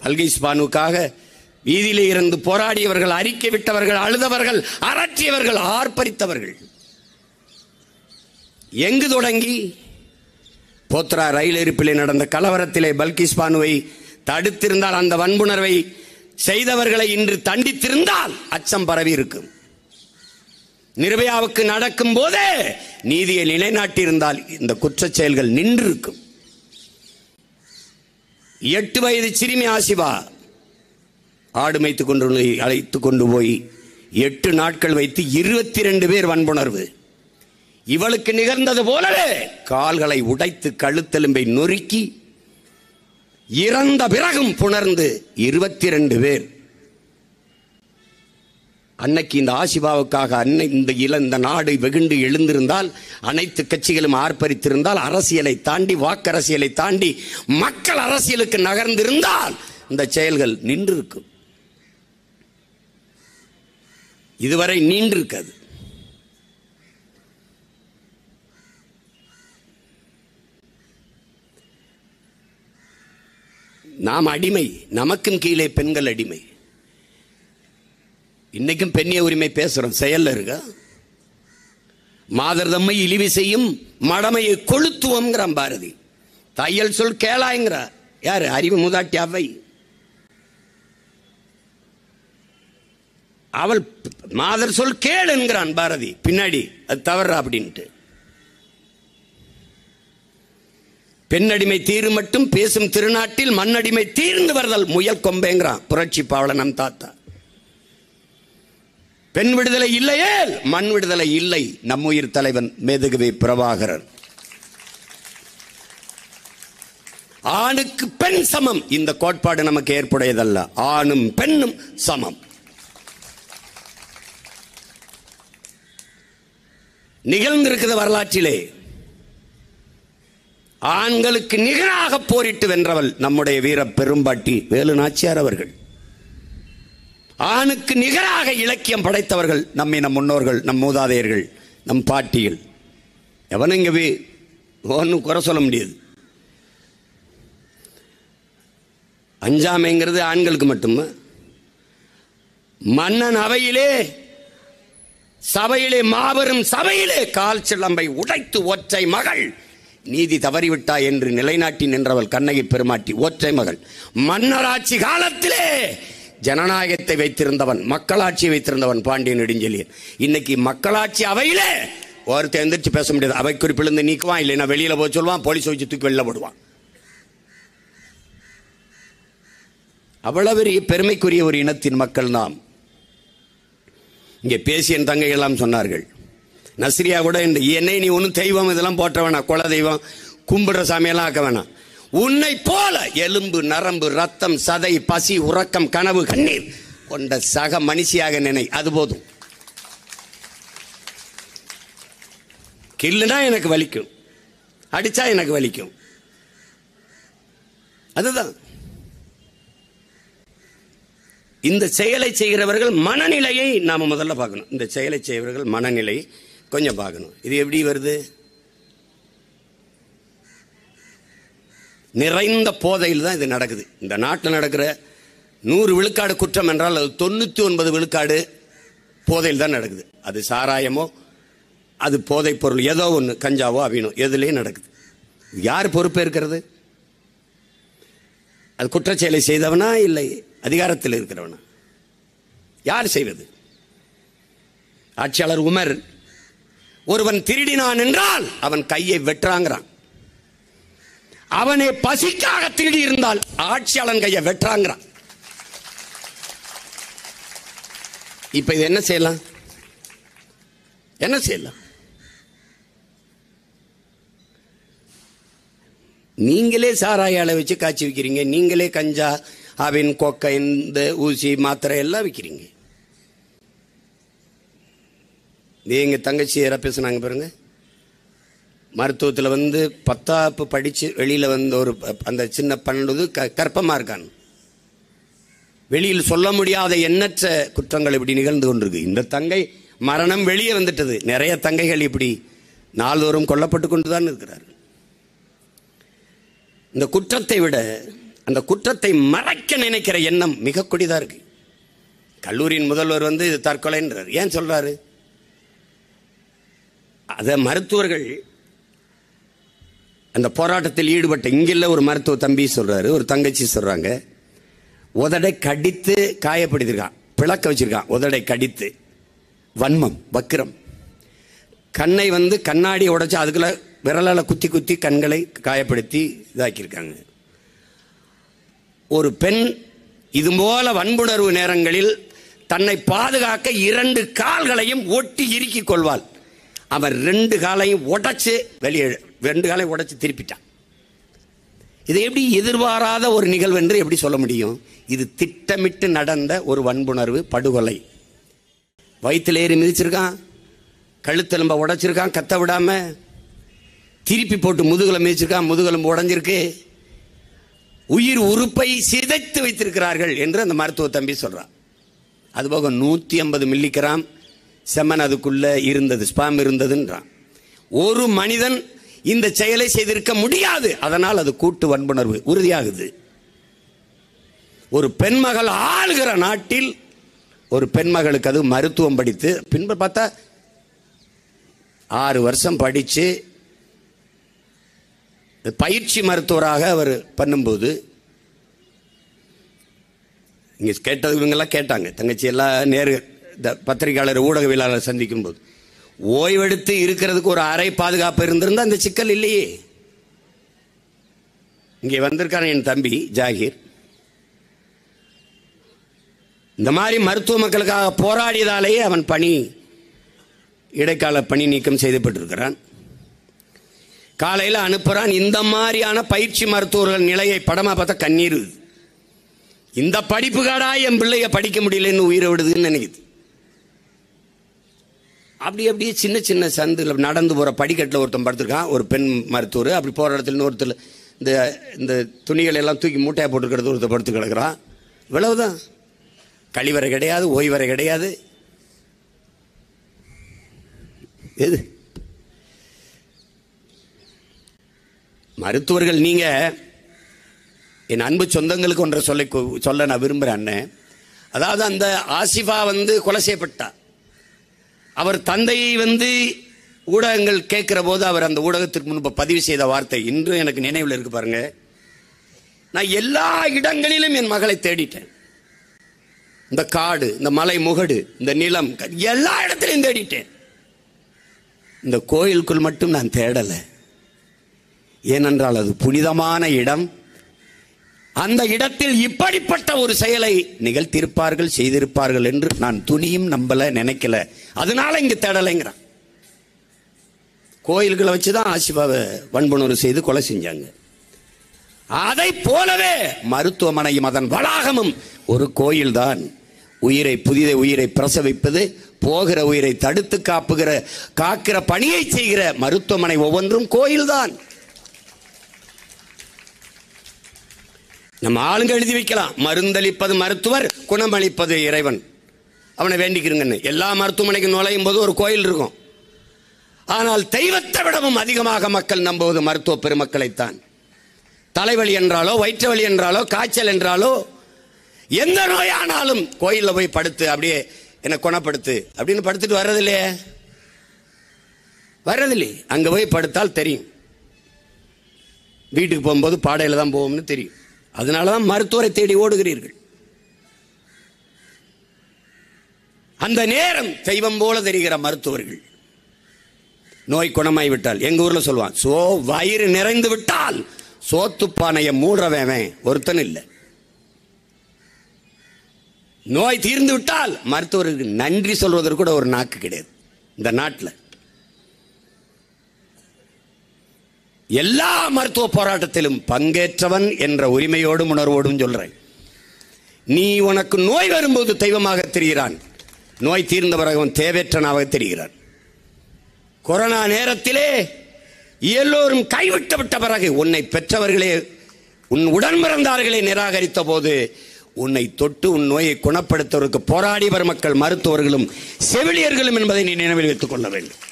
பல்கிஸ் பானுக்காக வீதியிலே இருந்து போராடியவர்கள், அறிக்கை விட்டவர்கள், அழுதவர்கள், அரற்றியவர்கள், ஆர்ப்பரித்தவர்கள். எங்கு தொடங்கி? போத்ரா ரயில் இருப்பிலே நடந்த கலவரத்திலே பல்கிஸ் பானுவை தடுத்திருந்தால், அந்த வன்புணர்வை செய்தவர்களை இன்று தண்டித்திருந்தால் அச்சம் பரவி இருக்கும். நிர்பயாவுக்கு நடக்கும் போதே நீதியை நிலைநாட்டியிருந்தால் இந்த குற்றச் செயல்கள் நின்றிருக்கும். 8 வயது சிறுமி ஆசிவா ஆடு மேய்த்து கொண்டு அழைத்து கொண்டு போய் 8 நாட்கள் வைத்து 22 பேர் வன்புணர்வு. இவளுக்கு நிகழ்ந்தது போலவே கால்களை உடைத்து கழுத்தெலும்பை நொறுக்கி இறந்த பிறகும் புணர்ந்து 22 பேர். அன்னைக்கு இந்த ஆசிபாவுக்காக இந்த நாடு வெகுண்டு எழுந்திருந்தால், அனைத்து கட்சிகளும் ஆர்ப்பரித்திருந்தால், அரசியலை தாண்டி, வாக்கரசியலை தாண்டி மக்கள் அரசியலுக்கு நகர்ந்திருந்தால் இந்த செயல்கள் நின்றிருக்கும். இதுவரை நீண்டிருக்காது. நாம் அடிமை, நமக்கும் கீழே பெண்கள் அடிமை. இன்னைக்கும் பெண்ணிய உரிமை பேசுறோம், செயல்ல இருக்கா? மாதர் தம்மை இழிவு செய்யும் மடமையை கொளுத்துவோம்ங்கிறான் பாரதி. தையல் சொல் கேளாய்ங்கிறா யாரு? அறிவு மூதாட்டி அவை. அவள் மாதர் சொல் கேள் என்கிறான் பாரதி. பின்னாடி அது தவறா அப்படின்ட்டு. பெண்ணடிமை தீரு மட்டும் பேசும் திருநாட்டில் மண்ணடிமை தீர்ந்து வருதல் முயல் கொம்பேங்கிறான் புரட்சி பாவலன் நம் தாத்தா. பெண் விடுதலை இல்லையே மண் விடுதலை இல்லை. நம்முயிர் தலைவன் மேதகுவே பிரபாகரன். ஆணுக்கு பெண் சமம் இந்த கோட்பாடு நமக்கு ஏற்புடையதல்ல. ஆணும் பெண்ணும் சமம். நிகழ்ந்திருக்கிற வரலாற்றிலே ஆண்களுக்கு நிகராக போரிட்டு வென்றவள் நம்முடைய வீர பெரும்பாட்டி வேலு நாச்சியார் அவர்கள். ஆணுக்கு நிகராக இலக்கியம் படைத்தவர்கள் நம் முன்னோர்கள், நம் மூதாதையர்கள், நம் பாட்டிகள். எவனும் இங்கே ஒன்றும் குறை சொல்ல முடியாது. அஞ்சாமைங்கிறது ஆண்களுக்கு மட்டுமே. மன்னன் அவையிலே, சபையிலே, மாபெரும் சபையிலே கால் சிலம்பை உடைத்து ஒற்றை மகள் நீதி தவறிவிட்டா என்று நிலைநாட்டி நின்றவள் கண்ணகி பெருமாட்டி. ஒற்றை மகள். மன்னராட்சி காலத்திலே ஜனநாயகத்தை வைத்திருந்தவன், மக்களாட்சியை வைத்திருந்தவன் பாண்டியன் நெடுஞ்செழியன். இன்னைக்கு மக்களாட்சி அவையிலே ஒருத்தர் எந்திரிச்சு பேச முடியாது. அவை குறிப்பிலிருந்து நீக்குவான், இல்லைன்னா வெளியில போய் சொல்லுவான், போலீஸ் வச்சு தூக்கி வெளில போடுவான். அவ்வளவு பெருமைக்குரிய ஒரு இனத்தின் மக்கள் நாம். இங்கே பேசிய என் தங்கை எல்லாம் சொன்னார்கள். நஸ்ரியா கூட என்னை நீ ஒன்றும் தெய்வம் இதெல்லாம் போற்ற வேணாம், குல தெய்வம் கும்பிடுற சாமியெல்லாம் ஆக்க வேணாம். உன்னை போல எலும்பு நரம்பு ரத்தம் சதை பசி உறக்கம் கனவு கண்ணீர் கொண்ட சக மனுஷியாக நினை, அது போதும். கில்லுனா எனக்கு வலிக்கும், அடிச்சா எனக்கு வலிக்கும், அதுதான். இந்த செயலை செய்கிறவர்கள் மனநிலையை நாம முதல்ல பார்க்கணும். இந்த செயலை செய்கிறவர்கள் மனநிலை கொஞ்சம் பார்க்கணும். இது எப்படி வருது? நிறைந்த போதையில் தான் இது நடக்குது. இந்த நாட்டில் நடக்கிற 100 விழுக்காடு குற்றம் என்றால் அது 99 விழுக்காடு போதையில் தான் நடக்குது. அது சாராயமோ, அது போதைப் பொருள் ஏதோ ஒன்று, கஞ்சாவோ அவினோ, எதுலேயும் நடக்குது. யார் பொறுப்பேற்கிறது? அது குற்றச்செயலை செய்தவனா இல்லை அதிகாரத்தில் இருக்கிறவனா? யார் செய்வது? ஆட்சியாளர் உமர் ஒருவன் திருடினான் என்றால் அவன் கையை வெட்டுறாங்கிறான். அவனே பசிக்காக திருடி இருந்தால் ஆட்சியாளன் கையை வெட்டுறாங்கிறான். இப்ப இது என்ன செய்யலாம்? என்ன செய்யலாம்? நீங்களே சாராயால வச்சு காய்ச்சி விற்கிறீங்க, நீங்களே கஞ்சா அவின் கொக்கைன் இந்த ஊசி மாத்திரை எல்லாம் விற்கிறீங்க. எங்க தங்கச்சி யாராவது பேசுனாங்க பாருங்க, மருத்துவத்தில் 10ஆப்பு படிச்சு வெளியில ஒரு அந்த சின்ன 12 கற்பமா இருக்கான். வெளியில் சொல்ல முடியாத எண்ணற்ற குற்றங்கள் இப்படி நிகழ்ந்து கொண்டிருக்கு. இந்த தங்கை மரணம் வெளியே வந்துட்டது. நிறைய தங்கைகள் இப்படி நாள்தோறும் கொல்லப்பட்டு கொண்டுதான் இருக்கிறார்கள். இந்த குற்றத்தை விட அந்த குற்றத்தை மறைக்க நினைக்கிற எண்ணம் மிக கொடிதா இருக்கு. கல்லூரியின் முதல்வர் இது தற்கொலைன்றார். ஏன் சொல்றாரு? அத மருத்துவர்கள் அந்த போராட்டத்தில் ஈடுபட்ட இங்கில்ல ஒரு மருத்துவ தம்பி சொல்றாரு, ஒரு தங்கச்சி சொல்றாங்க, உதடை கடித்து காயப்படுத்திருக்கான், பிளக்க வச்சிருக்கான், உதடை கடித்து, வன்மம் வக்கிரம். கண்ணை கண்ணாடி உடைச்சு அதுக்குள்ள விரலால குத்தி குத்தி கண்களை காயப்படுத்தி இதாக்கியிருக்காங்க. ஒரு பெண் இது போல வன்புணர்வு நேரங்களில் தன்னை பாதுகாக்க 2 கால்களையும் ஒட்டி இறுக்கிக் கொள்வாள். அவன் 2 காலையும் உடைச்சு வெளியே 2 காலையும் உடைச்சு திருப்பிட்டான். இதை எப்படி எதிர்பாராத ஒரு நிகழ்வு என்று எப்படி சொல்ல முடியும்? இது திட்டமிட்டு நடந்த ஒரு வன்புணர்வு படுகொலை. வயிற்றுல ஏறி மிதிச்சிருக்கான், கழுத்தெலும்ப உடைச்சிருக்கான், கத்த விடாம திருப்பி போட்டு முதுகுல மிதிச்சிருக்கான், முதுகெலும்பு உடைஞ்சிருக்கு, உயிர் உறுப்பை சிதைத்து வைத்திருக்கிறார்கள் என்று அந்த மருத்துவ தம்பி சொல்றான். அதுபோக 150 மில்லிகிராம் செமன் அதுக்குள்ள இருந்தது, ஸ்பாம் இருந்ததுன்றான். ஒரு மனிதன் இந்த செயலை செய்திருக்க முடியாது. அதனால் அது கூட்டு வன்புணர்வு உறுதியாகுது. ஒரு பெண்மகள் ஆளுகிற நாட்டில் ஒரு பெண்மகளுக்கு அது மருத்துவம் படித்து பின்பு பார்த்தா 6 வருஷம் படிச்சு பயிற்சி மருத்துவராக அவர் பண்ணும்போது இங்க கேட்டது இவங்கெல்லாம் கேட்டாங்க, தங்கச்சி எல்லாம் நேரு பத்திரிகையாளர் ஊடகவியலாளர் சந்திக்கும் போது, ஓய்வெடுத்து இருக்கிறதுக்கு ஒரு அறை பாதுகாப்பு இருந்திருந்தா அந்த சிக்கல் இல்லையே. இங்கே வந்திருக்கான என் தம்பி ஜாகிர், இந்த மாதிரி மருத்துவ மக்களுக்காக போராடியதாலேயே அவன் இடைக்கால பணி நீக்கம் செய்யப்பட்டிருக்கிறான். காலையில் அனுப்புறான். இந்த மாதிரியான பயிற்சி மருத்துவர்கள் நிலையை படமா பார்த்தா கண்ணீர். இந்த படிப்புக்காடா என் பிள்ளைய படிக்க முடியலன்னு உயிரை விடுதுன்னு நினைக்குது. அப்படியே சின்ன சின்ன சந்தில் நடந்து போகிற படிக்கட்டில் ஒருத்தன் படுத்திருக்கான், ஒரு பெண் மருத்துவர். அப்படி போகிற இடத்துல இன்னொருத்தர் இந்த துணிகளை எல்லாம் தூக்கி மூட்டையாக போட்டுக்கிறது ஒருத்தர் படுத்து கிடக்கிறான். இவ்வளவுதான். கழிவறை கிடையாது, ஓய்வறை கிடையாது. எது மருத்துவர்கள்? நீங்க என் அன்பு சொந்தங்களுக்கு ஒன்றை சொல்ல நான் விரும்புகிறேன் அண்ணன். அதாவது அந்த ஆசிஃபா கொலை செய்யப்பட்டா. அவர் தந்தையை ஊடகங்கள் கேட்கிற போது அவர் அந்த ஊடகத்திற்கு முன்பு பதிவு செய்த வார்த்தை இன்றும் எனக்கு நினைவில் இருக்கு பாருங்க. நான் எல்லா இடங்களிலும் என் மகளை தேடிட்டேன். இந்த காடு, இந்த மலை முகடு, இந்த நிலம், எல்லா இடத்திலையும் தேடிட்டேன். இந்த கோயிலுக்குள் மட்டும் நான் தேடலை. ஏனென்றால் அது புனிதமான இடம். அந்த இடத்தில் இப்படிப்பட்ட ஒரு செயலை நிகழ்த்தியிருப்பார்கள், செய்திருப்பார்கள் என்று நான் துணியும் நம்பல, நினைக்கல. அதனால இங்க தேடலைங்கிறான். கோயில்களை வச்சுதான் ஆசிஃபாவை வன்புணர்வு செய்து கொலை செஞ்சாங்க. அதை போலவே மருத்துவமனையும் அதன் வளாகமும் ஒரு கோயில் தான். புதிய உயிரை பிரசவிப்பது, போகிற உயிரை தடுத்து காக்கிற பணியை செய்கிற மருத்துவமனை ஒவ்வொன்றும் கோயில்தான். நம்ம ஆளுங்க எழுதி வைக்கலாம், மருந்தளிப்பது மருத்துவர், குணமளிப்பது இறைவன். அவனை வேண்டிக்கிறங்கன்னு. எல்லா மருத்துவமனைக்கும் நுழையும் போது ஒரு கோயில் இருக்கும். ஆனால் தெய்வத்தை விடவும் அதிகமாக மக்கள் நம்புவது மருத்துவ பெருமக்களைத்தான். தலைவலி என்றாலோ, வயிற்று வலி என்றாலோ, காய்ச்சல் என்றாலோ, எந்த நோயானாலும் கோயிலில் போய் படுத்து அப்படியே என்னை குணப்படுத்து அப்படின்னு படுத்துட்டு வர்றதில்லையே. அங்க போய் படுத்தால் தெரியும். வீட்டுக்கு போகும்போது பாடையில தான் போவோம்னு தெரியும். அதனாலதான் மருத்துவரை தேடி ஓடுகிறீர்கள். அந்த நேரம் தெய்வம் போல தெரிகிற மருத்துவர்கள். நோய் குணமாய் விட்டால், எங்க ஊர்ல சொல்லுவான், வயிறு நிறைந்து விட்டால் சோத்துப்பானைய மூடுறவன் ஒருத்தன் இல்லை. நோய் தீர்ந்து விட்டால் மருத்துவருக்கு நன்றி சொல்வதற்கு கூட ஒரு நாக்கு கிடையாது இந்த நாட்டில். எல்லா மருத்துவ போராட்டத்திலும் பங்கேற்றவன் என்ற உரிமையோடும் உணர்வோடும் சொல்றேன். நீ உனக்கு நோய் வரும்போது தெய்வமாக தெரிகிறான், நோய் தீர்ந்த பிறகு அவன் தேவையற்றனாக தெரிகிறான். கொரோனா நேரத்திலே எல்லோரும் கைவிட்டு விட்ட பிறகு உன்னை பெற்றவர்களே, உன் உடன் பிறந்தார்களே நிராகரித்த போது உன்னை தொட்டு உன் நோயை குணப்படுத்துவதற்கு போராடியவர் மக்கள் மருத்துவர்களும் செவிலியர்களும் என்பதை நீ நினைவில் வைத்துக் கொள்ள வேண்டும்.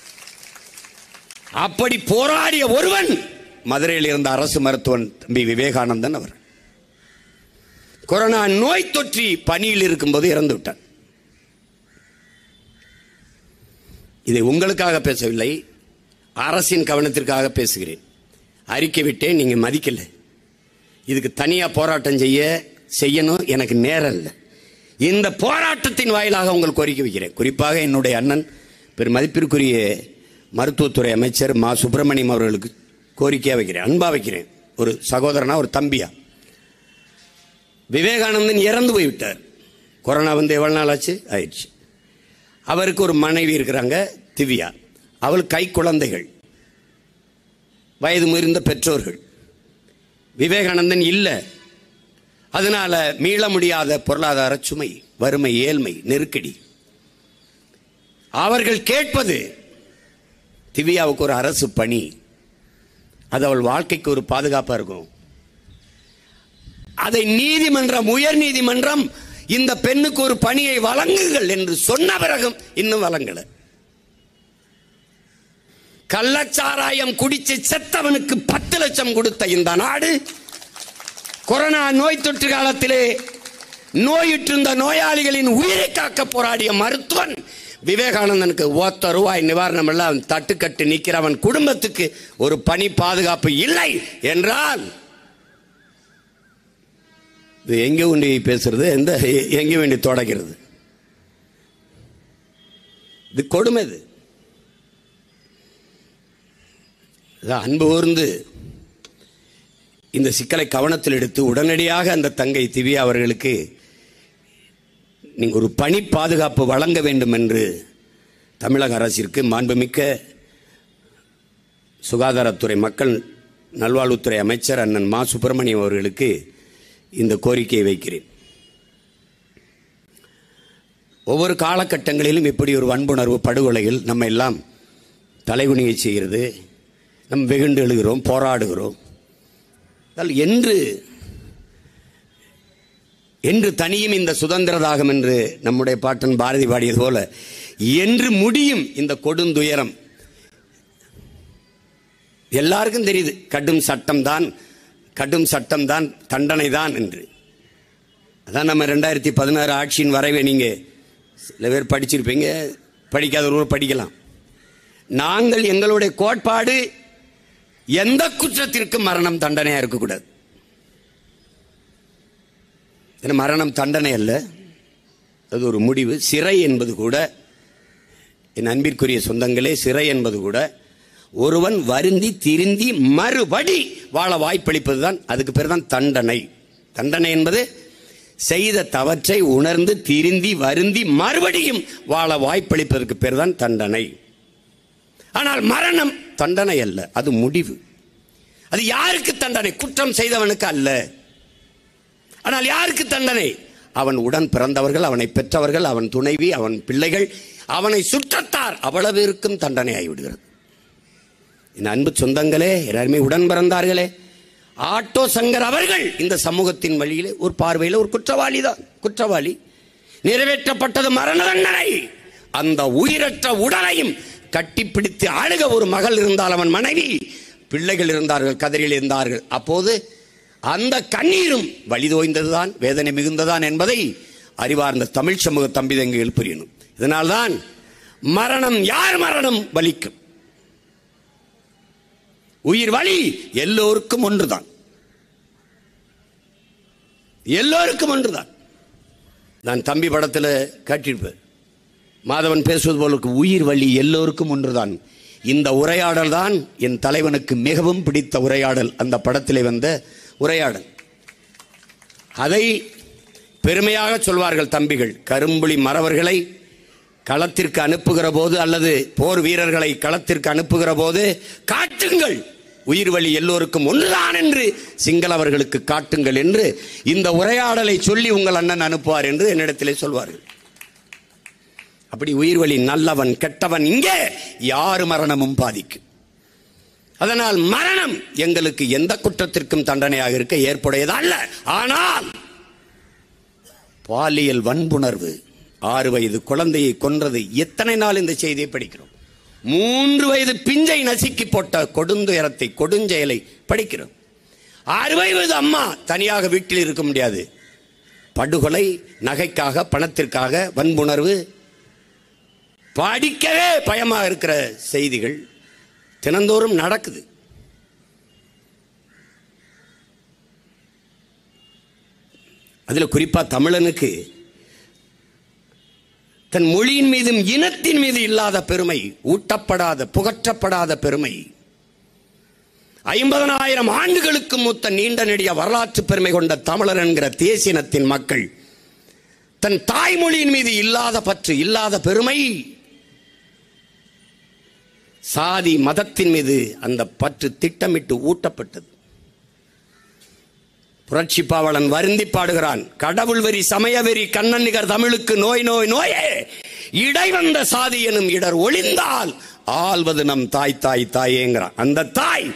அப்படி போராடிய ஒருவன் மதுரையில் இருந்த அரசு மருத்துவன் தம்பி விவேகானந்தன். அவர் கொரோனா நோய் தொற்றி பணியில் இருக்கும்போது இறந்து விட்டார். இதை உங்களுக்காக பேசவில்லை, அரசின் கவனத்திற்காக பேசுகிறேன். அறிக்கை விட்டேன், நீங்க மதிக்கல. இதுக்கு தனியா போராட்டம் செய்யணும், எனக்கு நேரம் இல்லை. இந்த போராட்டத்தின் வாயிலாக உங்களுக்கு கோரிக்கை வைக்கிறேன். குறிப்பாக என்னுடைய அண்ணன் பெருமதிப்பிற்குரிய மருத்துவத்துறை அமைச்சர் மா சுப்பிரமணியம் அவர்களுக்கு கோரிக்கையா வைக்கிறேன், அன்பா வைக்கிறேன். ஒரு சகோதரனா, ஒரு தம்பியா. விவேகானந்தன் இறந்து போய்விட்டார். கொரோனா எவ்வளவு நாள் ஆயிடுச்சு. அவருக்கு ஒரு மனைவி இருக்கிறாங்க, திவ்யா. அவள் கை குழந்தைகள், வயது முதிர்ந்த பெற்றோர்கள். விவேகானந்தன் இல்லை. அதனால மீள முடியாத பொருளாதார சுமை, வறுமை, ஏழ்மை, நெருக்கடி. அவர்கள் கேட்பது திவ்யாவுக்கு ஒரு அரசு பணி, அது அவள் வாழ்க்கைக்கு ஒரு பாதுகாப்பா இருக்கும். அதை நீதிமன்றம், உயர் நீதிமன்றம் இந்த பெண்ணுக்கு ஒரு பணியை வழங்குங்கள் என்று சொன்ன பிறகும் இன்னும் வழங்கல. கள்ளச்சாராயம் குடிச்சு செத்தவனுக்கு 10 லட்சம் கொடுத்த இந்த நாடு, கொரோனா நோய் தொற்று காலத்திலே நோயுற்றிருந்த நோயாளிகளின் உயிரை காக்க போராடிய மருத்துவன் விவேகானந்தனுக்கு ₹1 நிவாரணம் எல்லாம் அவன் தட்டுக்கட்டு நிற்கிறவன் குடும்பத்துக்கு ஒரு பணி பாதுகாப்பு இல்லை என்றால் இது எங்கே வேண்டி பேசுறது, எங்கே வேண்டி தொடக்கிறது? இது கொடுமை. இது அன்பு கூர்ந்து இந்த சிக்கலை கவனத்தில் எடுத்து உடனடியாக அந்த தங்கை திவ்யா அவர்களுக்கு நீங்கள் ஒரு பணி பாதுகாப்பு வழங்க வேண்டும் என்று தமிழக அரசிற்கு மாண்புமிக்க சுகாதாரத்துறை மக்கள் நல்வாழ்வுத்துறை அமைச்சர் அண்ணன் மா சுப்பிரமணியம் அவர்களுக்கு இந்த கோரிக்கையை வைக்கிறேன். ஒவ்வொரு காலகட்டங்களிலும் இப்படி ஒரு வன்புணர்வு படுகொலைகள் நம்ம எல்லாம் தலைகுனியை செய்கிறது. நம் வெகுண்டு எழுகிறோம், போராடுகிறோம். என்று தனியும் இந்த சுதந்திர தாகம் என்று நம்முடைய பாட்டன் பாரதி பாடியது போல என்று முடியும் இந்த கொடுந்துயரம்? எல்லாருக்கும் தெரியுது, கடும் சட்டம் தான் தண்டனை தான் என்று. அதான் நம்ம 2016 ஆட்சியின் வரைவை நீங்க சில பேர் படிச்சிருப்பீங்க, படிக்காதவர்கள் படிக்கலாம். நாங்கள் எங்களுடைய கோட்பாடு எந்த குற்றத்திற்கும் மரணம் தண்டனையா இருக்கக்கூடாது. மரணம் தண்டனை அல்ல, அது ஒரு முடிவு. சிறை என்பது கூட, என் அன்பிற்குரிய சொந்தங்களே, சிறை என்பது கூட ஒருவன் வருந்தி திருந்தி மறுபடி வாழ வாய்ப்பளிப்பதுதான். அதுக்கு பேர் தான் தண்டனை. தண்டனை என்பது செய்த தவற்றை உணர்ந்து திருந்தி வருந்தி மறுபடியும் வாழ வாய்ப்பளிப்பதற்கு பேர் தான் தண்டனை. ஆனால் மரணம் தண்டனை அல்ல, அது முடிவு. அது யாருக்கு தண்டனை? குற்றம் செய்தவனுக்கு அல்ல. ஆனால் யாருக்கு தண்டனை? அவன் உடன் பிறந்தவர்கள், அவனை பெற்றவர்கள், அவன் துணைவி, அவன் பிள்ளைகள், அவனை சுற்றத்தார், அவ்வளவு இருக்கும் தண்டனை ஆகிவிடுகிறது. என் அன்பு சொந்தங்களே, எல்லாருமே உடன் பிறந்தார்களே, ஆட்டோ சங்கர் அவர்கள் இந்த சமூகத்தின் வழியிலே ஒரு பார்வையில் ஒரு குற்றவாளி தான். குற்றவாளி. நிறைவேற்றப்பட்டது மரண தண்டனை. அந்த உயிரற்ற உடலையும் கட்டிப்பிடித்து அழுக ஒரு மகள் இருந்தால், அவன் மனைவி, பிள்ளைகள் இருந்தார்கள், கதறில் இருந்தார்கள். அப்போது அந்த கண்ணீரும் வலிதோய்ந்ததுதான், வேதனை மிகுந்ததான் என்பதை அறிவார்ந்த தமிழ் சமூக தம்பி தங்கைகள் புரியணும். இதனால்தான் மரணம், யார் மரணம் வலிக்கும்? உயிர் வலி எல்லோருக்கும் ஒன்றுதான், எல்லோருக்கும் ஒன்றுதான். நான் தம்பி படத்தில் காட்டியிருப்பேன், மாதவன் பேசுவது போல உயிர் வலி எல்லோருக்கும் ஒன்றுதான். இந்த உரையாடல் தான் என் தலைவனுக்கு மிகவும் பிடித்த உரையாடல். அந்த படத்திலே வந்த உரையாடல், அதை பெருமையாக சொல்வார்கள் தம்பிகள். கரும்புலி மறவர்களை களத்திற்கு அனுப்புகிற போது, அல்லது போர் வீரர்களை களத்திற்கு அனுப்புகிற போது, காட்டுங்கள் உயிர் வலி எல்லோருக்கும் ஒன்றுதான் என்று சிங்களவர்களுக்கு காட்டுங்கள் என்று இந்த உரையாடலை சொல்லி உங்கள் அண்ணன் அனுப்புவார் என்று என்னிடத்திலே சொல்வார்கள். அப்படி உயிர் வலி நல்லவன் கெட்டவன் இங்கே யாரு மரணமும் பாதிக்கும். அதனால் மரணம் எங்களுக்கு எந்த குற்றத்திற்கும் தண்டனையாக இருக்க ஏற்புடையது அல்ல. ஆனால் பாலியல் வன்புணர்வு, 6 வயது குழந்தையை கொன்றது. எத்தனை நாள் இந்த செய்தியை படிக்கிறோம்? 3 வயது பிஞ்சை நசுக்கி போட்ட கொடுந்துயரத்தை, கொடுஞ்செயலை படிக்கிறோம். 6 வயது அம்மா தனியாக வீட்டில் இருக்க முடியாது. படுகொலை, நகைக்காக, பணத்திற்காக வன்புணர்வு, படிக்கவே பயமாக இருக்கிற செய்திகள் தினந்தோறும் நடக்குது. அதுல குறிப்பா தமிழனுக்கு தன் மொழியின் மீதும் இனத்தின் மீது இல்லாத பெருமை, ஊட்டப்படாத, புகற்றப்படாத பெருமை, 50,000 ஆண்டுகளுக்கு மூத்த நீண்ட நெடிய வரலாற்று பெருமை கொண்ட தமிழர் என்கிற தேசியனத்தின் மக்கள் தன் தாய்மொழியின் மீது இல்லாத பற்று, இல்லாத பெருமை, சாதி மதத்தின் மீது அந்த பற்று திட்டமிட்டு ஊட்டப்பட்டது. புரட்சி பாவலன் வருந்தி பாடுகிறான், கடவுள் வெறி, சமய வெறி, கண்ணன் நிகர் தமிழுக்கு நோய் நோய் நோயே, இடை வந்த சாதி எனும் இடர் ஒளிந்தால் ஆள்வது நம் தாய் தாய் தாயேங்கிறான். அந்த தாய்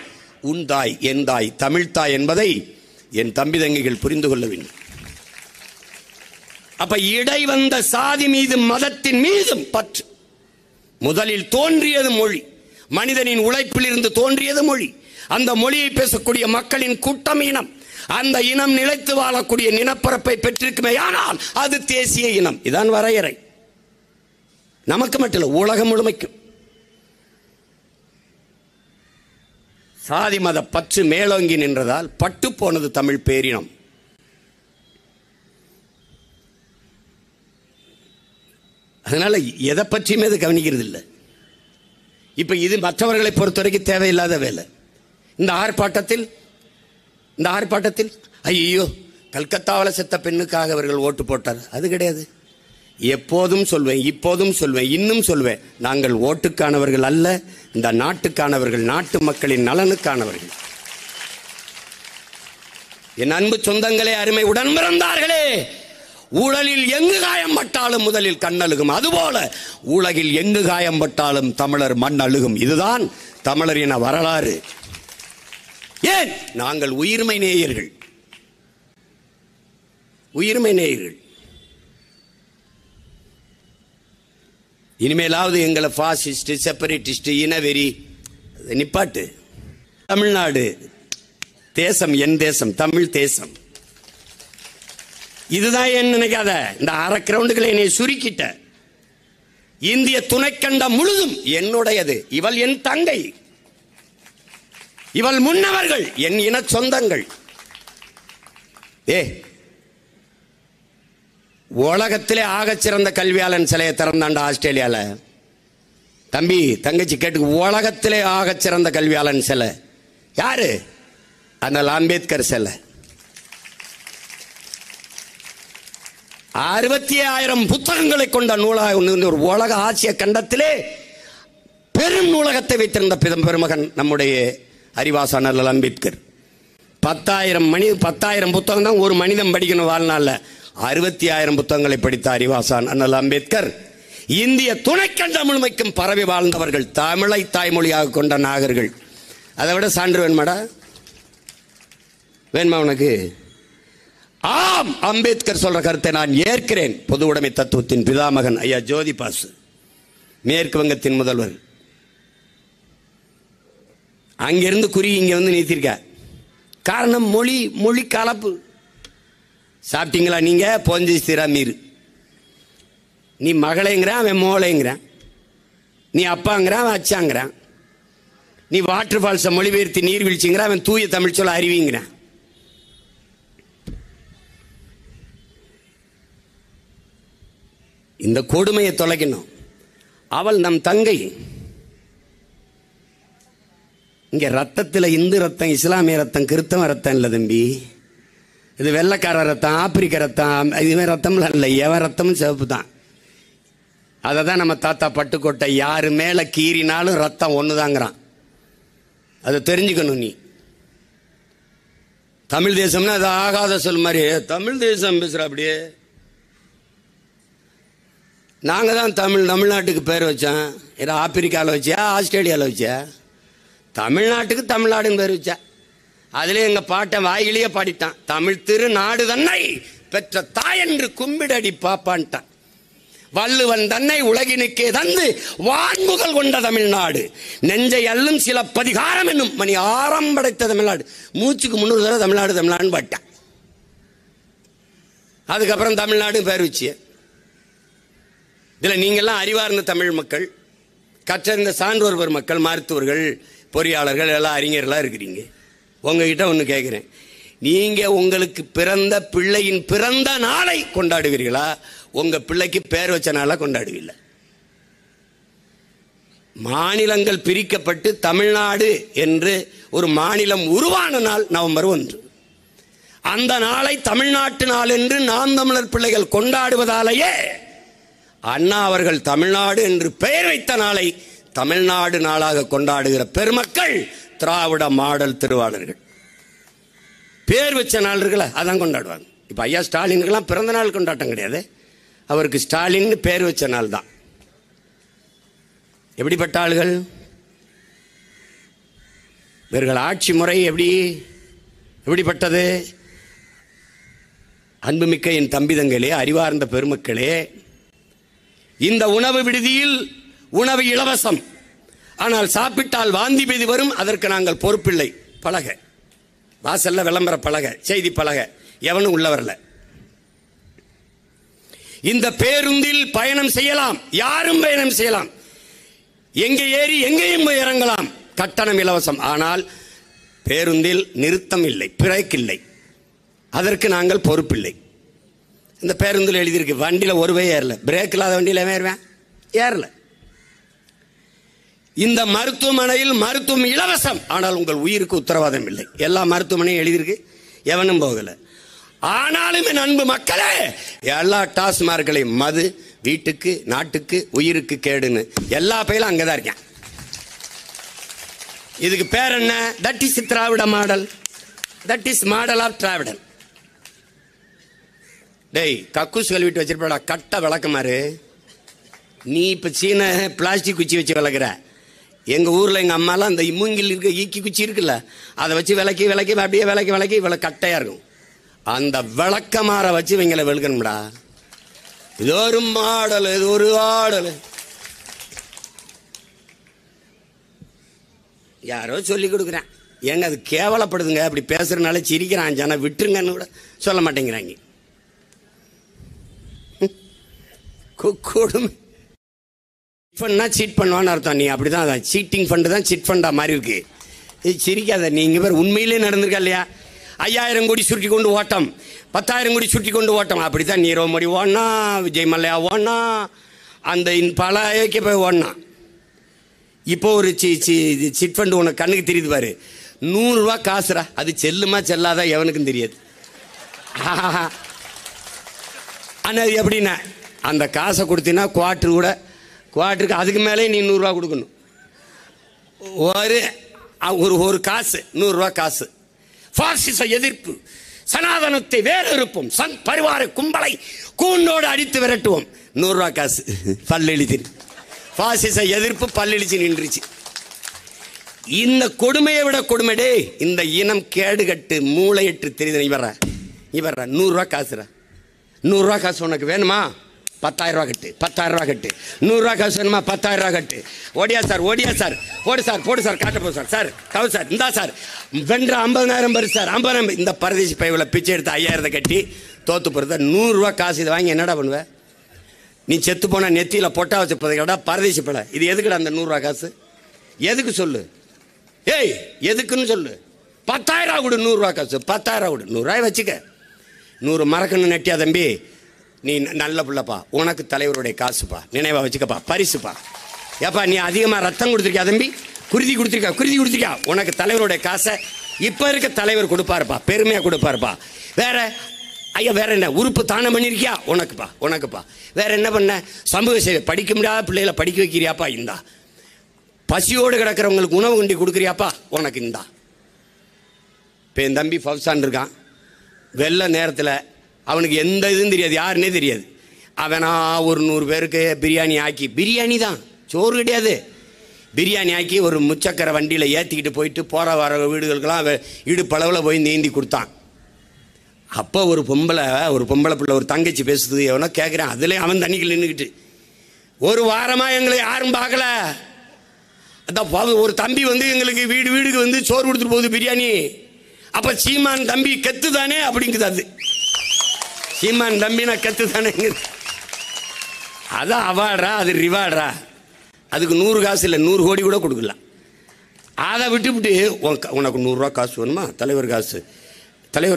உன் தாய், என் தாய், தமிழ் தாய் என்பதை என் தம்பி தங்கைகள் புரிந்து கொள்ள வேண்டும். அப்ப இடை வந்த சாதி மீதும் மதத்தின் மீதும் பற்று. முதலில் தோன்றியது மொழி, மனிதனின் உழைப்பில் இருந்து தோன்றியது மொழி. அந்த மொழியை பேசக்கூடிய மக்களின் கூட்டம் இனம். அந்த இனம் நிலைத்து வாழக்கூடிய நிலப்பரப்பை பெற்றிருக்குமே, ஆனால் அது தேசிய இனம். இதான் வரையறை. நமக்கு மட்டும் உலகம் முழுமைக்கும். சாதி மத பற்று மேலோங்கி நின்றதால் பட்டு போனது தமிழ் பேரினம். அதனால எதை பற்றியுமே அது கவனிக்கிறது இல்லை. இப்ப இது மற்றவர்களை பொறுத்த வரைக்கும் தேவையில்லாத வேலை. இந்த ஆர்ப்பாட்டத்தில் ஐயோ கல்கத்தாவில் செத்த பெண்ணுக்காக அவர்கள் ஓட்டு போட்டார், அது கிடையாது. எப்போதும் சொல்வேன், இப்போதும் சொல்வேன், இன்னும் சொல்வேன், நாங்கள் ஓட்டுக்கானவர்கள் அல்ல, இந்த நாட்டுக்கானவர்கள், நாட்டு மக்களின் நலனுக்கானவர்கள். என் அன்பு சொந்தங்களே, அருமை உடன் பிறந்தார்களே, ஊழலில் எங்கு காயம் பட்டாலும் முதலில் கண்ணழுகும். அதுபோல உலகில் எங்கு காயம் பட்டாலும் தமிழர் மண் அழுகும். இதுதான் தமிழரின் வரலாறு. ஏன்? நாங்கள் உயிர்மை நேயர்கள். உயிர்மை நேயர்கள். இனிமேலாவது எங்களை பாசிஸ்ட், செப்பரேட்டிஸ்ட், இனவெறி நிப்பாட்டு. தமிழ்நாடு தேசம் என் தேசம், தமிழ் தேசம். இதுதான் ஏன் நினைக்காத. இந்த அரை கிரவுண்டுகளை என்னை சுருக்கிட்ட. இந்திய துணைக்கண்டம் முழுதும் என்னுடையது. இவள் என் தங்கை, இவள் முன்னவர்கள், என் இன சொந்தங்கள். உலகத்திலே ஆகச்சிறந்த கல்வியாளன் சிலையை திறந்தாண்ட ஆஸ்திரேலியால. தம்பி தங்கச்சி கேட்டு, உலகத்திலே ஆகச்சிறந்த கல்வியாளன் சிலை யாரு? அண்ணல் அம்பேத்கர் சிலை. 60,000 புத்தகங்களை கொண்ட நூலாக ஒரு உலக ஆசிய கண்டத்திலே பெரும் நூலகத்தை வைத்திருந்த பெருமகன் நம்முடைய அறிவாசான் அண்ணல் அம்பேத்கர். 10,000 புத்தகம் தான் ஒரு மனிதன் படிக்கணும் வாழ்நாள்ல. 60,000 புத்தகங்களை படித்த அறிவாசான் அண்ணல் அம்பேத்கர். இந்திய துணைக்கண்டம் முழுமைக்கும் பரவி வாழ்ந்தவர்கள், தமிழை தாய்மொழியாக கொண்ட நாகர்கள். அதை விட சான்று வேணுமாடா? வேணுமா உனக்கு? ஆம், அம்பேத்கர் சொல்ற கருத்தை நான் ஏற்கிறேன். பொது உடைமை தத்துவத்தின் பிதாமகன் ஐயா ஜோதி பாசு, மேற்கு வங்கத்தின் முதல்வர். அங்கிருந்து குறி இங்க வந்து நீத்திருக்க. காரணம் மொழி கலப்பு. சாப்பிட்டீங்களா நீங்க? போஞ்சிஸ்திரா மீறு. நீ மகளேங்கிறான், அவன் மோளைங்கிறான். நீ அப்பாங்கிறான், அவன் அச்சாங்கிறான். நீ வாட்டர் ஃபால்ஸை மொழிபெயர்த்தி நீர்வீழ்ச்சிங்கிறான், அவன் தூய தமிழ் சொல்ல அறிவிங்கிறான். இந்த கொடுமையை தொலைக்கணும். அவள் நம் தங்கை. இங்க ரத்தத்தில் இந்து ரத்தம், இஸ்லாமிய ரத்தம், கிறிஸ்தவ ரத்தம் இல்லை தம்பி. இது வெள்ளைக்கார ரத்தம், ஆப்பிரிக்க ரத்தம், இதுவே ரத்தம்லாம் இல்லை. எவன் ரத்தமும் சிவப்பு தான். அதை தான் நம்ம தாத்தா பட்டுக்கோட்டை, யாரு மேல கீறினாலும் ரத்தம் ஒண்ணுதாங்கிறான். அதை தெரிஞ்சுக்கணும் நீ. தமிழ் தேசம்னா அது ஆகாத சொல் மாதிரி தமிழ் தேசம் பேசுற. அப்படியே நாங்க தான் தமிழ்நாட்டுக்கு பேர் வச்சோம். ஏதோ ஆப்பிரிக்காவில் வச்சியா, ஆஸ்திரேலியாவில் வச்சியா? தமிழ்நாட்டுக்கு தமிழ்நாடுன்னு பேர் வச்சா. அதுல எங்க பாட்டை வாயிலேயே பாடிட்டான். தமிழ் திரு நாடு தன்னை பெற்ற தாயென்று கும்பிடடி பாப்பான்ட்டான். வள்ளுவன் தன்னை உலகினுக்கே தந்து வான்முகல் கொண்ட தமிழ்நாடு, நெஞ்சை அள்ளும் சில பதிகாரம் என்னும் மணி ஆரம்படைத்த தமிழ்நாடு. மூச்சுக்கு 300 தடவை தமிழ்நாடு தமிழ்நாடுன்னு பாட்டான். அதுக்கப்புறம் தமிழ்நாடு பேர் வச்சு. இதுல நீங்கெல்லாம் அறிவார்ந்த தமிழ் மக்கள், கற்றறிந்த சான்றோர் பெருமக்கள், மருத்துவர்கள், பொறியாளர்கள், எல்லாம் அறிஞர்களா இருக்கிறீங்க. உங்ககிட்ட ஒன்று கேட்கிறேன். நீங்க உங்களுக்கு பிறந்த பிள்ளையின் பிறந்த நாளை கொண்டாடுவீர்களா? உங்க பிள்ளைக்கு பேர் வச்ச நாளை கொண்டாடுவீங்கள? மாநிலங்கள் பிரிக்கப்பட்டு தமிழ்நாடு என்று ஒரு மாநிலம் உருவான நாள் நவம்பர் 1. அந்த நாளை தமிழ்நாட்டு நாள் என்று நாம் தமிழர் பிள்ளைகள் கொண்டாடுவதாலேயே அண்ணா அவர்கள் தமிழ்நாடு என்று பெயர் வைத்த நாளை தமிழ்நாடு நாளாக கொண்டாடுகிற பெருமக்கள் திராவிட மாடல் திருவாளர்கள். பேர் வச்ச நாள் இருக்குல்ல, அதான் கொண்டாடுவாங்க. இப்ப ஐயா ஸ்டாலினுக்கெல்லாம் பிறந்த நாள் கொண்டாட்டம் கிடையாது. அவருக்கு ஸ்டாலின் பேர் வச்ச நாள் தான். எப்படிப்பட்ட ஆளுகள் இவர்கள்? ஆட்சி முறை எப்படிப்பட்டது? அன்புமிக்க என் தம்பிதங்களே, அறிவார்ந்த பெருமக்களே, இந்த உணவு விடுதியில் உணவு இலவசம், ஆனால் சாப்பிட்டால் வாந்தி பேதி வரும், அதற்கு நாங்கள் பொறுப்பில்லை. பலகை வாசல்ல விளம்பர பலகை, செய்தி பலகை, எவனும் உள்ள வரல. இந்த பேருந்தில் பயணம் செய்யலாம், யாரும் பயணம் செய்யலாம், எங்கே ஏறி எங்கேயும் இறங்கலாம், கட்டணம் இலவசம். ஆனால் பேருந்தில் நிறுத்தம் இல்லை, பிரேக் இல்லை, அதற்கு நாங்கள் பொறுப்பில்லை. இந்த பேருந்தில் எழுதியிருக்கு, வண்டியில் ஒருவே ஏறல, பிரேக் இல்லாத வண்டியில் ஏறல. இந்த மருத்துவமனையில் மருத்துவம் இலவசம், ஆனால் உங்கள் உயிருக்கு உத்தரவாதம் இல்லை. எல்லா மருத்துவமனையும் எழுதியிருக்கு, எவனும் போகல. ஆனாலும் என் அன்பு மக்களே, எல்லா டாஸ்மார்களையும் மது வீட்டுக்கு, நாட்டுக்கு, உயிருக்கு கேடுன்னு எல்லா பயிலும் அங்கதான் இருக்கேன். இதுக்கு பேர் என்ன? That is Dravida model. That is model of Dravidian. டேய் கக்கூஸ் கழுவிட்டு வச்சிருப்பா கட்ட விளக்கமாறு. நீ இப்போ சீன பிளாஸ்டிக் குச்சி வச்சு விளக்குற. எங்கள் ஊரில் எங்கள் அம்மாலாம் அந்த மூங்கில் இருக்க ஈக்கி குச்சி இருக்குல்ல, அதை வச்சு விளக்கி விளக்கி அப்படியே விளக்கி விளக்கி இவ்வளோ கட்டையாக இருக்கும். அந்த விளக்கமாற வச்சு இவங்களை வெளுக்கணும்டா. இது ஒரு மாடல், இது ஒரு ஆடல். யாரோ சொல்லி கொடுக்குறேன். ஏங்க அது கேவலப்படுதுங்க. அப்படி பேசுறதுனால சிரிக்கிறான் ஜன, விட்டுருங்கன்னு கூட சொல்ல மாட்டேங்கிறாங்க. கொடுமை. சீட் பண்ணுவான்னு அர்த்தம். நீ அப்படிதான் சீட்டிங் ஃபண்டு தான் சிட் ஃபண்டா மாதிரி இருக்கு. இது சிரிக்காத. நீங்க பேர் உண்மையிலே நடந்திருக்கா இல்லையா? 5000 கோடி சுருட்டி கொண்டு ஓட்டம், 10,000 கோடி சுருட்டி கொண்டு ஓட்டம். அப்படித்தான் நீரவ் மோடி ஓடனா, விஜய் மல்லையா ஓடனா, அந்த பல ஐக்கிய போய் ஓடனான். இப்போ ஒரு சிட் ஃபண்டு உனக்கு கண்ணுக்கு தெரியுது பாரு. 100 ரூபா காசுரா. அது செல்லுமா செல்லாதா எவனுக்கும் தெரியாது. ஆனால் அது எப்படின்னா, அந்த காசை கொடுத்தீங்கன்னா குவார்ட்டருக்கு அதுக்கு மேலே நீ 100 ரூபா கொடுக்கணும். ஒரு காசு 100 ரூபா காசு. பாசிச எதிர்ப்பு, சனாதனத்தை வேறறுப்போம், சங் பரிவார கும்பலை கூண்டோடு அடித்து விரட்டுவோம். 100 ரூபா காசு பல்லெழுதி. பாசிச எதிர்ப்பு பல்லெழுச்சி நின்றுச்சு. இந்த கொடுமையை விட கொடுமைடே, இந்த இனம் கேடுகட்டு மூளையற்று தெரியுது. இவர்ற 100 ரூபா காசுரா. 100 ரூபா காசு உனக்கு வேணுமா? 10,000 ரூபா கட்டு. 10,000 ரூபா கட்டு. 100 ரூபா காசு வேணுமா? 10,000 ரூபா கட்டு. ஓடியா சார், ஓடியா சார், போடு சார், காட்ட போ சார், சார் கவு சார், இந்தா சார், வென்ற 50,000 பரு சார், 50,000. இந்த பரதேசி பைவில் பிச்சை எடுத்து 5,000 கட்டி தோத்து போகிறத 100 ரூபா காசு. இதை வாங்கி என்னடா பண்ணுவேன்? நீ செத்து போனால் நெத்தியில் பொட்டா வச்சு போதா பரதேசி பழ. இது எதுக்குடா அந்த 100 ரூபா காசு? எதுக்கு சொல்லு? ஏய் எதுக்குன்னு சொல்லு. 10,000 ரூபா கொடு. 100 ரூபா காசு 10,000 ரூபா கொடு. 100 ரூபாய் வச்சுக்க. 100 மறக்கணும் நெட்டியா தம்பி. நீ நல்ல பிள்ளைப்பா, உனக்கு தலைவருடைய காசுப்பா, நினைவா வச்சுக்கப்பா, பரிசுப்பா. ஏப்பா நீ அதிகமாக ரத்தம் கொடுத்துருக்கியா தம்பி, குருதி கொடுத்துருக்கா, உனக்கு தலைவருடைய காசை இப்போ இருக்க தலைவர் கொடுப்பாருப்பா, பெருமையாக கொடுப்பாருப்பா. வேற ஐயா வேற என்ன உறுப்பு தானம் பண்ணியிருக்கியா? உனக்குப்பா. வேற என்ன பண்ண? சமூக சேவை, படிக்க முடியாத பிள்ளைகளை படிக்க வைக்கிறியாப்பா, இந்தா. பசியோடு கிடக்கிறவங்களுக்கு உணவு கொண்டு கொடுக்குறியாப்பா, உனக்கு இந்தா. இப்போ என் தம்பி ஃபவுசான் இருக்கான். வெள்ள நேரத்தில் அவனுக்கு எந்த இதுவும் தெரியாது, யாருன்னே தெரியாது. அவனா ஒரு 100 பேருக்கு பிரியாணி ஆக்கி, பிரியாணி தான், சோறு கிடையாது, பிரியாணி ஆக்கி ஒரு முச்சக்கரை வண்டியில் ஏற்றிக்கிட்டு போயிட்டு போகிற வர வீடுகளுக்கெல்லாம் இடுப்பளவில் போய் நீந்தி கொடுத்தான். அப்போ ஒரு பொம்பளை பிள்ளை ஒரு தங்கச்சி பேசுது, எவனோ கேட்குறேன். அதுலேயும் அவன் தண்ணிக்கு நின்றுக்கிட்டு, ஒரு வாரமாக எங்களை யாரும் பார்க்கல. அதான் ஒரு தம்பி வந்து எங்களுக்கு வீடுக்கு வந்து சோறு கொடுத்துட்டு போகுது பிரியாணி. அப்போ சீமான் தம்பி கெத்து தானே அப்படிங்குது. அது சீமான் தம்பினா கெத்து தானே. அதான் அவார்டா, அது ரிவார்டா. அதுக்கு 100 காசு இல்லை, 100 கோடி கூட கொடுக்கலாம். அதை விட்டுவிட்டு உனக்கு 100 ரூபா காசு வேணுமா? தலைவர்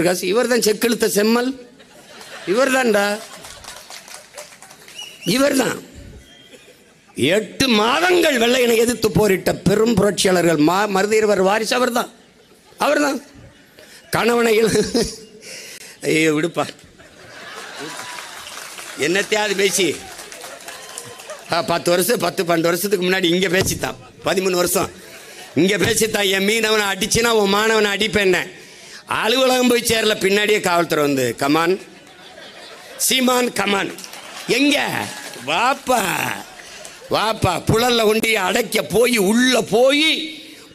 காசு இவர் தான் செக்கெழுத்த செம்மல், இவர் தான்டா, இவர் தான் 8 மாதங்கள் வெள்ளையனை எதிர்த்து போரிட்ட பெரும் புரட்சியாளர்கள் மருதீரவர் வாரிசு அவர் தான். கணவனை ஐயோ விடுப்பா, என்னத்தையாவது பேசி 10 வருஷம் 12 வருஷத்துக்கு முன்னாடி இங்கே பேசித்தான், 13 வருஷம் இங்கே பேசித்தான். என் மீனவனை அடிச்சுன்னா உன் மாணவனை அடிப்பேன். அலுவலகம் போய் சேரல, பின்னாடியே காவல்துறை வந்து கமான் சீமான் கமான், எங்க வாப்பா புழல்ல கொண்டு அடைக்க போய் உள்ள போய்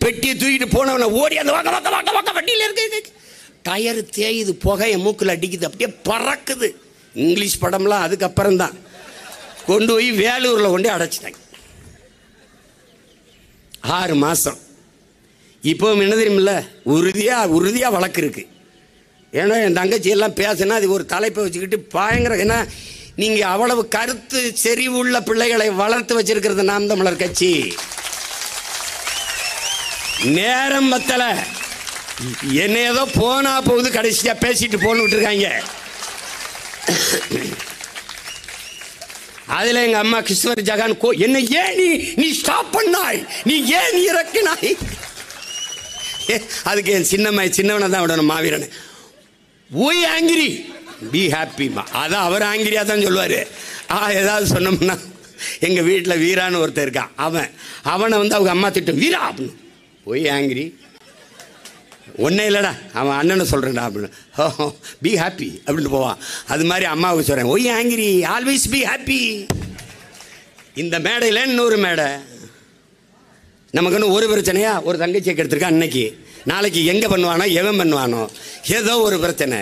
பெட்டியை தூக்கிட்டு போனவனை ஓடி அந்த வாக்க வண்டியில் இருக்கு. டயரு தேயுது, புகையை மூக்கில் அடிக்குது, அப்படியே பறக்குது. இங்கிலீஷ் படம்லாம் அதுக்கப்புறம் தான். கொண்டு போய் வேலூரில் கொண்டு அடைச்சிட்டாங்க. 6 மாதம். இப்போ என்ன தெரியுமில்ல, உறுதியாக வழக்கு இருக்கு. ஏன்னா என் தங்கச்சி எல்லாம் பேசுனா அது ஒரு தலைப்பை வச்சுக்கிட்டு பயங்கர. ஏன்னா நீங்கள் அவ்வளவு கருத்து செறிவுள்ள பிள்ளைகளை வளர்த்து வச்சிருக்கிறது நாம் தமிழர் கட்சி. நேரம் பத்தலை, என்ன ஏதோ போனா போகுது, கடைசியாக பேசிட்டு போன்னு இருக்காங்க. அதுல எங்க அம்மா கிருஷ்ணர் ஜகான் என்ன ஏன் நீ ஸ்டாப் பண்ணாய், நீ ஏன் இறக்கினாய்? அதுக்கு என் சின்னவனை தான் விடணும், மாவீரன். ஓய் ஆங்கிரி பி ஹாப்பிமா. அதான் அவர் ஆங்கிரியா தான் சொல்லுவாரு. ஏதாவது சொன்னோம்னா எங்க வீட்டில் வீரான்னு ஒருத்தர் இருக்கான், அவனை வந்து அவங்க அம்மா திட்டம், வீரா அப்படின்னு. ஓய் ஆங்கிரி ஒன்றே இல்லைடா அவன் அண்ணனை சொல்கிறேன்டா அப்படின்னு பி ஹாப்பி அப்படின்னு போவான். அது மாதிரி அம்மாவுக்கு சொல்கிறேன், why angry always be happy. இந்த மேடையில் இன்னொரு மேடை, நமக்கு இன்னும் ஒரு பிரச்சனையா, ஒரு தங்கச்சியை எடுத்திருக்கான் அன்னைக்கு, நாளைக்கு எங்கே பண்ணுவானோ எவன் பண்ணுவானோ ஏதோ ஒரு பிரச்சனை,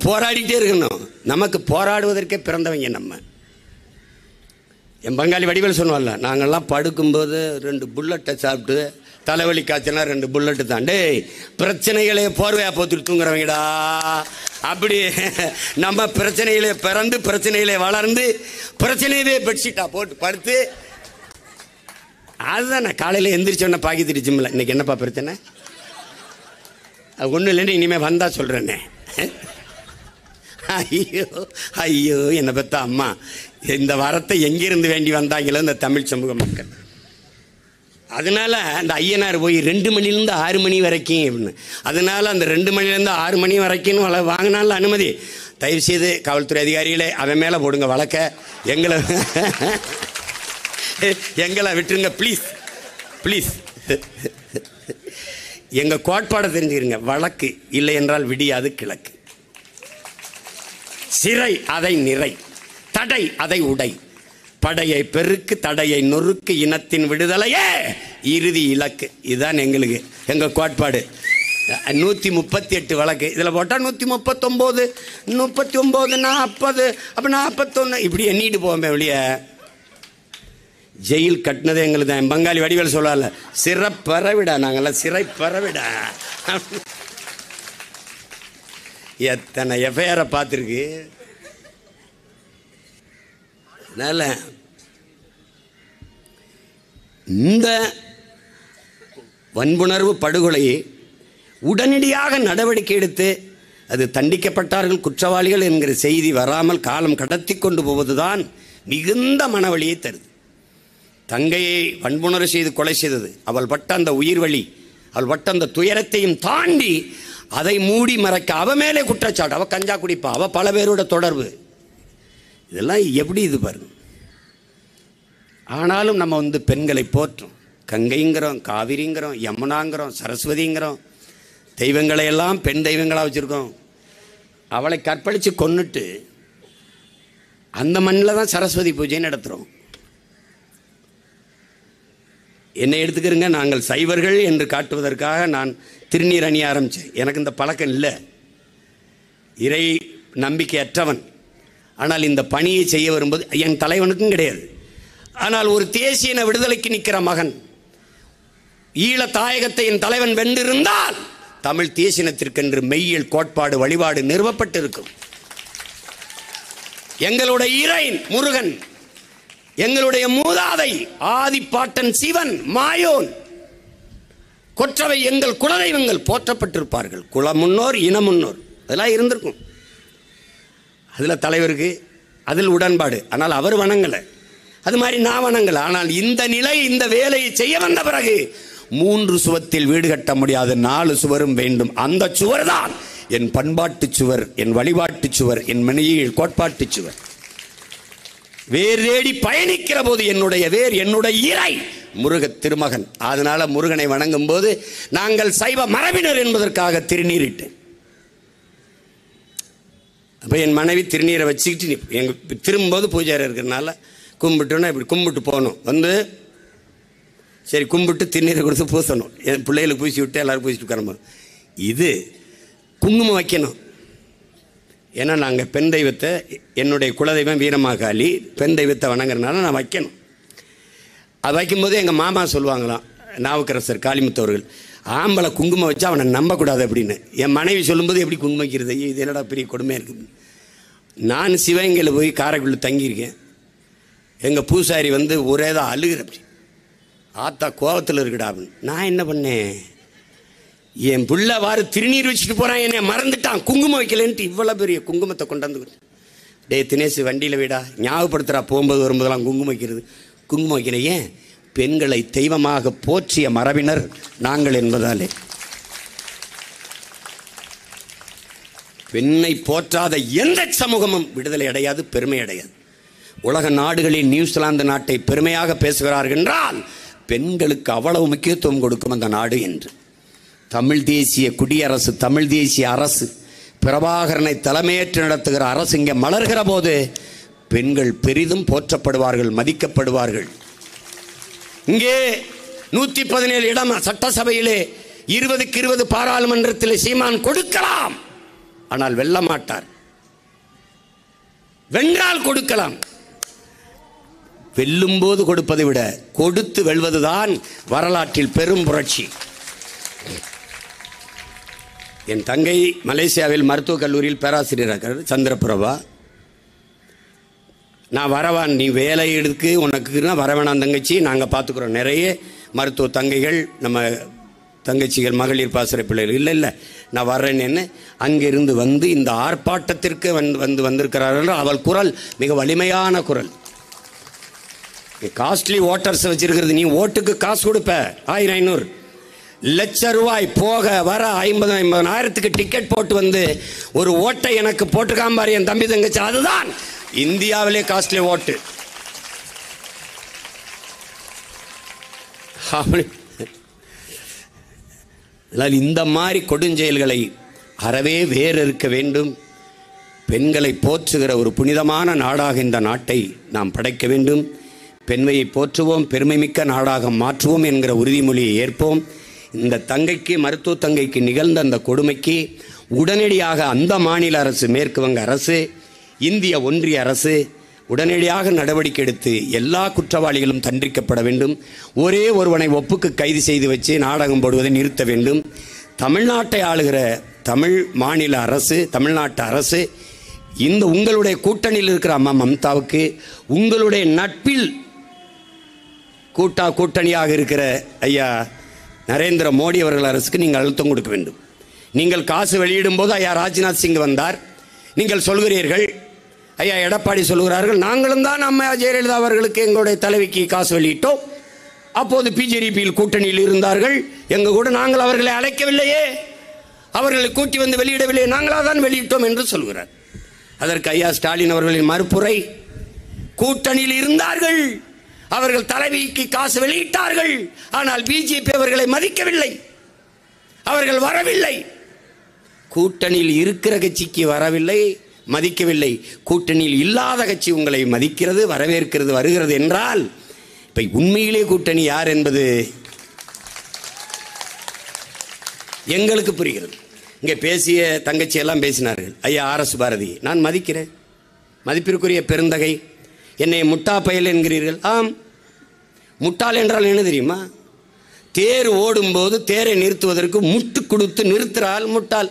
போராடிட்டே இருக்கணும். நமக்கு போராடுவதற்கே பிறந்தவங்க நம்ம. என் பங்காளி வடிவேல் சொன்னோம்ல, நாங்கள்லாம் படுக்கும்போது 2 புல்லட்டை சாப்பிட்டு தலைவலி காய்ச்சனா 2 புல்லட்டு தான். டேய் பிரச்சனைகளே போர்வையா போத்துட்டு தூங்குறவங்கடா. அப்படி நம்ம பிரச்சனைகளே பிறந்து பிரச்சனைகளே வளர்ந்து பிரச்சனையவே பெட்ஷீட்டா போட்டு படுத்து, அதுதான் நான் காலையில் எந்திரிச்சோன்னே பாக்கி திரிச்சுமில்ல, இன்னைக்கு என்னப்பா பிரச்சனை, அது ஒன்றும் இல்லைன்னு இனிமேல் வந்தால் சொல்கிறேன்னே. ஐயோ ஐயோ என்னை பெற்ற அம்மா, இந்த வரத்தை எங்கிருந்து வேண்டி வந்தாங்களோ இந்த தமிழ் சமூக மக்கள். அதனால அந்த ஐயனார் போய் 2 மணிலேருந்து 6 மணி வரைக்கும் அப்படின்னு, அதனால அந்த 2 மணிலேருந்து 6 மணி வரைக்கும் வாங்கினால அனுமதி. தயவுசெய்து காவல்துறை அதிகாரிகளே அவன் மேலே போடுங்க வழக்க, எங்களை விட்டுருங்க ப்ளீஸ் ப்ளீஸ். எங்கள் கோட்பாடை தெரிஞ்சுக்கிறீங்க, வழக்கு இல்லை என்றால் விடியாது கிழக்கு. சிறை அதை நிறை, தடை அதை உடை, படையை பெருக்கு தடையை நொறுக்கு, இனத்தின் விடுதலையே இறுதி இலக்கு. இதுதான் எங்களுக்கு எங்கள் கோட்பாடு. 138 வழக்கு இதில் போட்டால் 139, 39, 40, அப்போ 41 இப்படி எண்ணிட்டு போவோமே வெளியே. ஜெயில் கட்டினதே எங்களுக்கு தான். பங்காளி வடிவேல் சொல்லல, சிறைப்பறவிடா, நாங்கள்லாம் சிறைப்பறவிடா. எத்தனை எஃப்ஐஆரை பார்த்துருக்கு. அதனால் இந்த வன்புணர்வு படுகொலையை உடனடியாக நடவடிக்கை எடுத்து அது தண்டிக்கப்பட்டார்கள் குற்றவாளிகள் என்கிற செய்தி வராமல் காலம் கடத்தி கொண்டு போவதுதான் மிகுந்த மனவழியை தருது. தங்கையை வன்புணர்வு செய்து கொலை செய்தது, அவள் பட்ட அந்த உயிர் வலி, அவள் பட்ட அந்த துயரத்தையும் தாண்டி அதை மூடி மறைக்க அவ மேலே குற்றச்சாட்டு, அவள் கஞ்சா குடிப்பா, அவள் பல பேரோட தொடர்பு, இதெல்லாம் எப்படி இது பாருங்க. ஆனாலும் நம்ம பெண்களை போற்றோம், கங்கைங்கிறோம், காவிரிங்கிறோம், யமுனாங்கிறோம், சரஸ்வதிங்கிறோம், தெய்வங்களை எல்லாம் பெண் தெய்வங்களாக வச்சுருக்கோம். அவளை கற்பழித்து கொன்னுட்டு அந்த மண்ணில் தான் சரஸ்வதி பூஜை நடத்துகிறோம். என்னை எடுத்துக்கிறங்க, நாங்கள் சைவர்கள் என்று காட்டுவதற்காக நான் திருநீர் அணிய ஆரம்பித்தேன். எனக்கு இந்த பழக்கம் இல்லை, இறை நம்பிக்கையற்றவன். ஆனால் இந்த பணியை செய்ய வரும்போது என் தலைவனுக்கும் கிடையாது. ஆனால் ஒரு தேசிய விடுதலைக்கு நிற்கிற மகன், ஈழ தாயகத்தை என் தலைவன் வென்றிருந்தால் தமிழ் தேசினத்திற்கென்று மெய்யியல் கோட்பாடு வழிபாடு நிறுவப்பட்டிருக்கும். எங்களுடைய இறை முருகன், எங்களுடைய மூதாதை ஆதிப்பாட்டன் சிவன், மாயோன், கொற்றவை எங்கள் குலதெய்வங்கள் போற்றப்பட்டிருப்பார்கள். குல முன்னோர், இன முன்னோர், அதெல்லாம் இருந்திருக்கும். அதில் தலைவருக்கு அதில் உடன்பாடு, ஆனால் அவர் வணங்கலை, அது மாதிரி நான் வணங்கலை. ஆனால் இந்த நிலை, இந்த வேலையை செய்ய வந்த பிறகு 3 சுவத்தில் வீடு கட்ட முடியாது, 4 சுவரும் வேண்டும். அந்த சுவர் தான் என் பண்பாட்டு சுவர், என் வழிபாட்டு சுவர், என் மணியில் கோட்பாட்டு சுவர். வேர் தேடி பயணிக்கிற போது என்னுடைய வேர், என்னுடைய இறை முருக திருமகன். அதனால முருகனை வணங்கும் போது நாங்கள் சைவ மரபினர் என்பதற்காக திருநீரிட்டேன். அப்போ என் மனைவி திருநீரை வச்சுக்கிட்டு எங்கள் திரும்பும்போது பூஜாரி இருக்கிறதுனால கும்பிட்டோன்னா இப்படி கும்பிட்டு போகணும். சரி கும்பிட்டு திருநீரை கொடுத்து பூசணும், என் பிள்ளைகளுக்கு பூசி விட்டு எல்லோரும் பூசிட்டு உட்காரம்போது இது குங்குமம் வைக்கணும். ஏன்னா நாங்கள் பெண் தெய்வத்தை, என்னுடைய குலதெய்வம் வீரமாகாளி, பெண் தெய்வத்தை வணங்குறதுனால நான் வைக்கணும். அது வைக்கும்போது எங்கள் மாமா சொல்லுவாங்களாம், நாவுக்கரசர் காளிமுத்தவர்கள், ஆம்பளை குங்குமம் வச்சா அவனை நம்பக்கூடாது அப்படின்னு. என் மனைவி சொல்லும்போது எப்படி குங்குமம் வைக்கிறது, இது என்னடா பெரிய கொடுமையாக இருக்குது. நான் சிவகங்கையில் போய் காரைக்குள்ள தங்கியிருக்கேன். எங்கள் பூசாரி ஒரே தான் அழுகிற, அப்படி ஆத்தா கோபத்தில் இருக்குடா அப்படின்னு. நான் என்ன பண்ணேன், என் பிள்ளை வாரு திருநீர் வச்சுட்டு போகிறான், என்னை மறந்துட்டான், குங்குமம் வைக்கலன்ட்டு இவ்வளோ பெரிய குங்குமத்தை கொண்டாந்து. டே தினேஷ் வண்டியில் வீடா ஞாபகப்படுத்துகிறா, போகும்போது வரும்போதெல்லாம் குங்குமம் வைக்கிறது. குங்குமம் வைக்கிறேன் ஏன், பெண்களை தெய்வமாக போற்றிய மரபினர் நாங்கள் என்பதாலே. பெண்ணை போற்றாத எந்த சமூகமும் விடுதலை அடையாது, பெருமை அடையாது. உலக நாடுகளில் நியூசிலாந்து நாட்டை பெருமையாக பேசுகிறார்கள் என்றால் பெண்களுக்கு அவ்வளவு முக்கியத்துவம் கொடுக்கும் அந்த நாடு என்று. தமிழ் தேசிய குடியரசு, தமிழ் தேசிய அரசு, பிரபாகரனை தலைமையேற்று நடத்துகிற அரசு இங்கே மலர்கிற போது பெண்கள் பெரிதும் போற்றப்படுவார்கள், மதிக்கப்படுவார்கள். இங்கே 117 இடம் சட்டசபையிலே 20க்கு 20 பாராளுமன்றத்தில் சீமான் கொடுக்கலாம், ஆனால் வெல்ல மாட்டார். வென்றால் கொடுக்கலாம். வெல்லும் போது கொடுப்பதை விட கொடுத்து வெல்வதுதான் வரலாற்றில் பெரும் புரட்சி. என் தங்கை மலேசியாவில் மருத்துவக் கல்லூரியில் பேராசிரியர் சந்திரபிரபா. நான் வரவான், நீ வேலை எடுக்கு, உனக்குன்னா வரவேணாம் தங்கச்சி, நாங்கள் பார்த்துக்குறோம். நிறைய மருத்துவ தங்கைகள், நம்ம தங்கச்சிகள், மகளிர் பாசறை பிள்ளைகள். இல்லை இல்லை நான் வர்றேன்னு அங்கிருந்து வந்து இந்த ஆர்ப்பாட்டத்திற்கு வந்திருக்கிறார்கள். அவள் குரல் மிக வலிமையான குரல். காஸ்ட்லி ஓட்டர்ஸ் வச்சிருக்கிறது, நீ ஓட்டுக்கு காசு கொடுப்ப 1000-500 லட்சம் ரூபாய் போக வர 50,000 டிக்கெட் போட்டு வந்து ஒரு ஓட்டை எனக்கு போட்டுக்காம்பாரு என் தம்பி தங்கச்சி. அதுதான் இந்தியாவிலே காஸ்ட்லி ஓட்டு. இந்த மாதிரி கொடுஞ்செயல்களை அறவே வேறு இருக்க வேண்டும். பெண்களை போற்றுகிற ஒரு புனிதமான நாடாக இந்த நாட்டை நாம் படைக்க வேண்டும். பெண்மையை போற்றுவோம், பெருமைமிக்க நாடாக மாற்றுவோம் என்கிற உறுதிமொழியை ஏற்போம். இந்த தங்கைக்கு, மருத்துவ தங்கைக்கு நிகழ்ந்த அந்த கொடுமைக்கு உடனடியாக அந்த மாநில அரசு, மேற்கு வங்க அரசு, இந்திய ஒன்றிய அரசு உடனடியாக நடவடிக்கை எடுத்து எல்லா குற்றவாளிகளும் தண்டிக்கப்பட வேண்டும். ஒரே ஒருவனை ஒப்புக்கு கைது செய்து வச்சு நாடகம் போடுவதை நிறுத்த வேண்டும். தமிழ்நாட்டை ஆளுகிற தமிழ் மாநில அரசு, தமிழ்நாட்டு அரசு இந்த உங்களுடைய கூட்டணியில் இருக்கிற அம்மா மம்தாவுக்கு, உங்களுடைய நட்பில் கூட்டணியாக இருக்கிற ஐயா நரேந்திர மோடி அவர்கள் அரசுக்கு நீங்கள் அழுத்தம் கொடுக்க வேண்டும். நீங்கள் காசு வெளியிடும் போது ஐயா ராஜ்நாத் சிங் வந்தார். நீங்கள் சொல்கிறீர்கள், ஐயா எடப்பாடி சொல்கிறார்கள், நாங்களும் தான் அம்மா ஜெயலலிதா அவர்களுக்கு எங்களுடைய தலைவிக்கு காசு வெளியிட்டோம், அப்போது பிஜேபியில் கூட்டணியில் இருந்தார்கள், எங்கள் கூட நாங்கள் அவர்களை அழைக்கவில்லையே, அவர்களை கூட்டி வந்து வெளியிடவில்லையே, நாங்களாக தான் வெளியிட்டோம் என்று சொல்கிறார். அதற்கு ஐயா ஸ்டாலின் அவர்களின் மறுப்புரை, கூட்டணியில் இருந்தார்கள், அவர்கள் தலைவிக்கு காசு வெளியிட்டார்கள், ஆனால் பிஜேபி அவர்களை மதிக்கவில்லை, அவர்கள் வரவில்லை. கூட்டணியில் இருக்கிற கட்சிக்கு வரவில்லை, மதிக்கவில்லை. கூட்டணியில் இல்லாத கட்சி உங்களை மதிக்கிறது, வரவேற்கிறது, வருகிறது என்றால் இப்ப உண்மையிலே கூட்டணி யார் என்பது எங்களுக்கு புரிகிறது. இங்கே பேசிய தங்கச்சி எல்லாம் பேசினார்கள். ஐயா RS பாரதி நான் மதிக்கிறேன், மதிப்பிற்குரிய பெருந்தகை. என்னை முட்டா பயல் என்கிறீர்கள். ஆம், முட்டாள் என்றால் என்ன தெரியுமா? தேர் ஓடும்போது தேரை நிறுத்துவதற்கு முட்டு கொடுத்து நிறுத்துறால் முட்டாள்.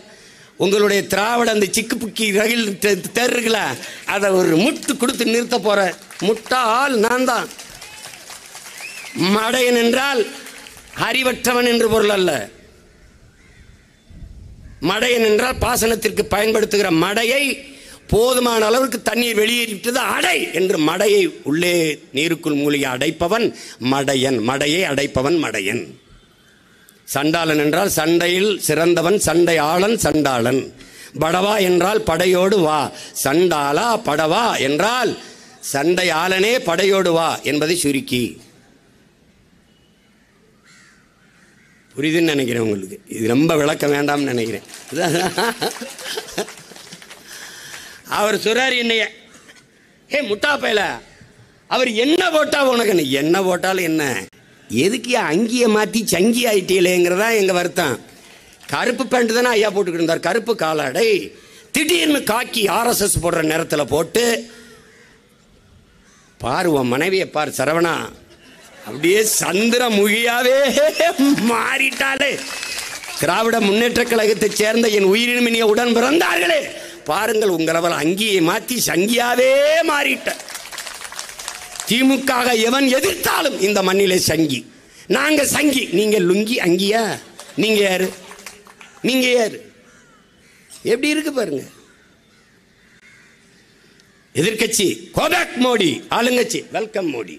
உங்களுடைய திராவிட அந்த சிக்கு புக்கி ரயில் தேர் இருக்குல்ல, அதை ஒரு முட்டு கொடுத்து நிறுத்த போற முட்டாள் நான் தான். மடையன் என்றால் அறிவற்றவன் என்று பொருள் அல்ல. மடையன் என்றால் பாசனத்திற்கு பயன்படுத்துகிற மடையை போதுமான அளவுக்கு தண்ணீர் வெளியேறிவிட்டது அடை என்று மடையை உள்ளே நீருக்குள் மூழ்கி அடைப்பவன் மடையன். மடையை அடைப்பவன் மடையன். சண்டாளன் என்றால் சண்டையில் சிறந்தவன், சண்டை ஆளன் சண்டாளன். படவா என்றால் படையோடு வா, சண்டாளா படவா என்றால் சண்டை ஆளனே படையோடு வா என்பதை சுருக்கி. புரியுதுன்னு நினைக்கிறேன் உங்களுக்கு. இது ரொம்ப விளக்கம் வேண்டாம்னு நினைக்கிறேன். அவர் சொல்றாரு என்னைய, முட்டா பயல, அவர் என்ன போட்டா உனக்கு என்ன போட்டாலும் என்ன, எதுக்கு அங்கிய மாற்றி சங்கி ஆயிட்டீங்களேங்கிறதா எங்க வருத்தம். கருப்பு பேண்ட் தானே ஐயா போட்டுக்கிட்டு இருந்தார், கருப்பு காலாடை. திடீர்னு காக்கி RSS போடுற நேரத்தில் போட்டு பாரு, உன் மனைவியை பார் சரவணா, அப்படியே சந்திரமுகியாவே மாறிட்டாலே. திராவிட முன்னேற்ற கழகத்தை சேர்ந்த என் உயிரினுமினிய உடன் பிறந்தார்களே, பாருங்கள் உங்களவள் அங்கியை மாற்றி சங்கியாவே மாறிட்ட. திமுக எவன் எதிர்த்தாலும் இந்த மண்ணிலே சங்கி. நாங்க சங்கி, நீங்க லுங்கி அங்கியா? நீங்க யாரு? நீங்க யாரு? எப்படி இருக்கு பாருங்க. எதிர்கட்சி கோபேக் மோடி, ஆளுங்கட்சி வெல்கம் மோடி.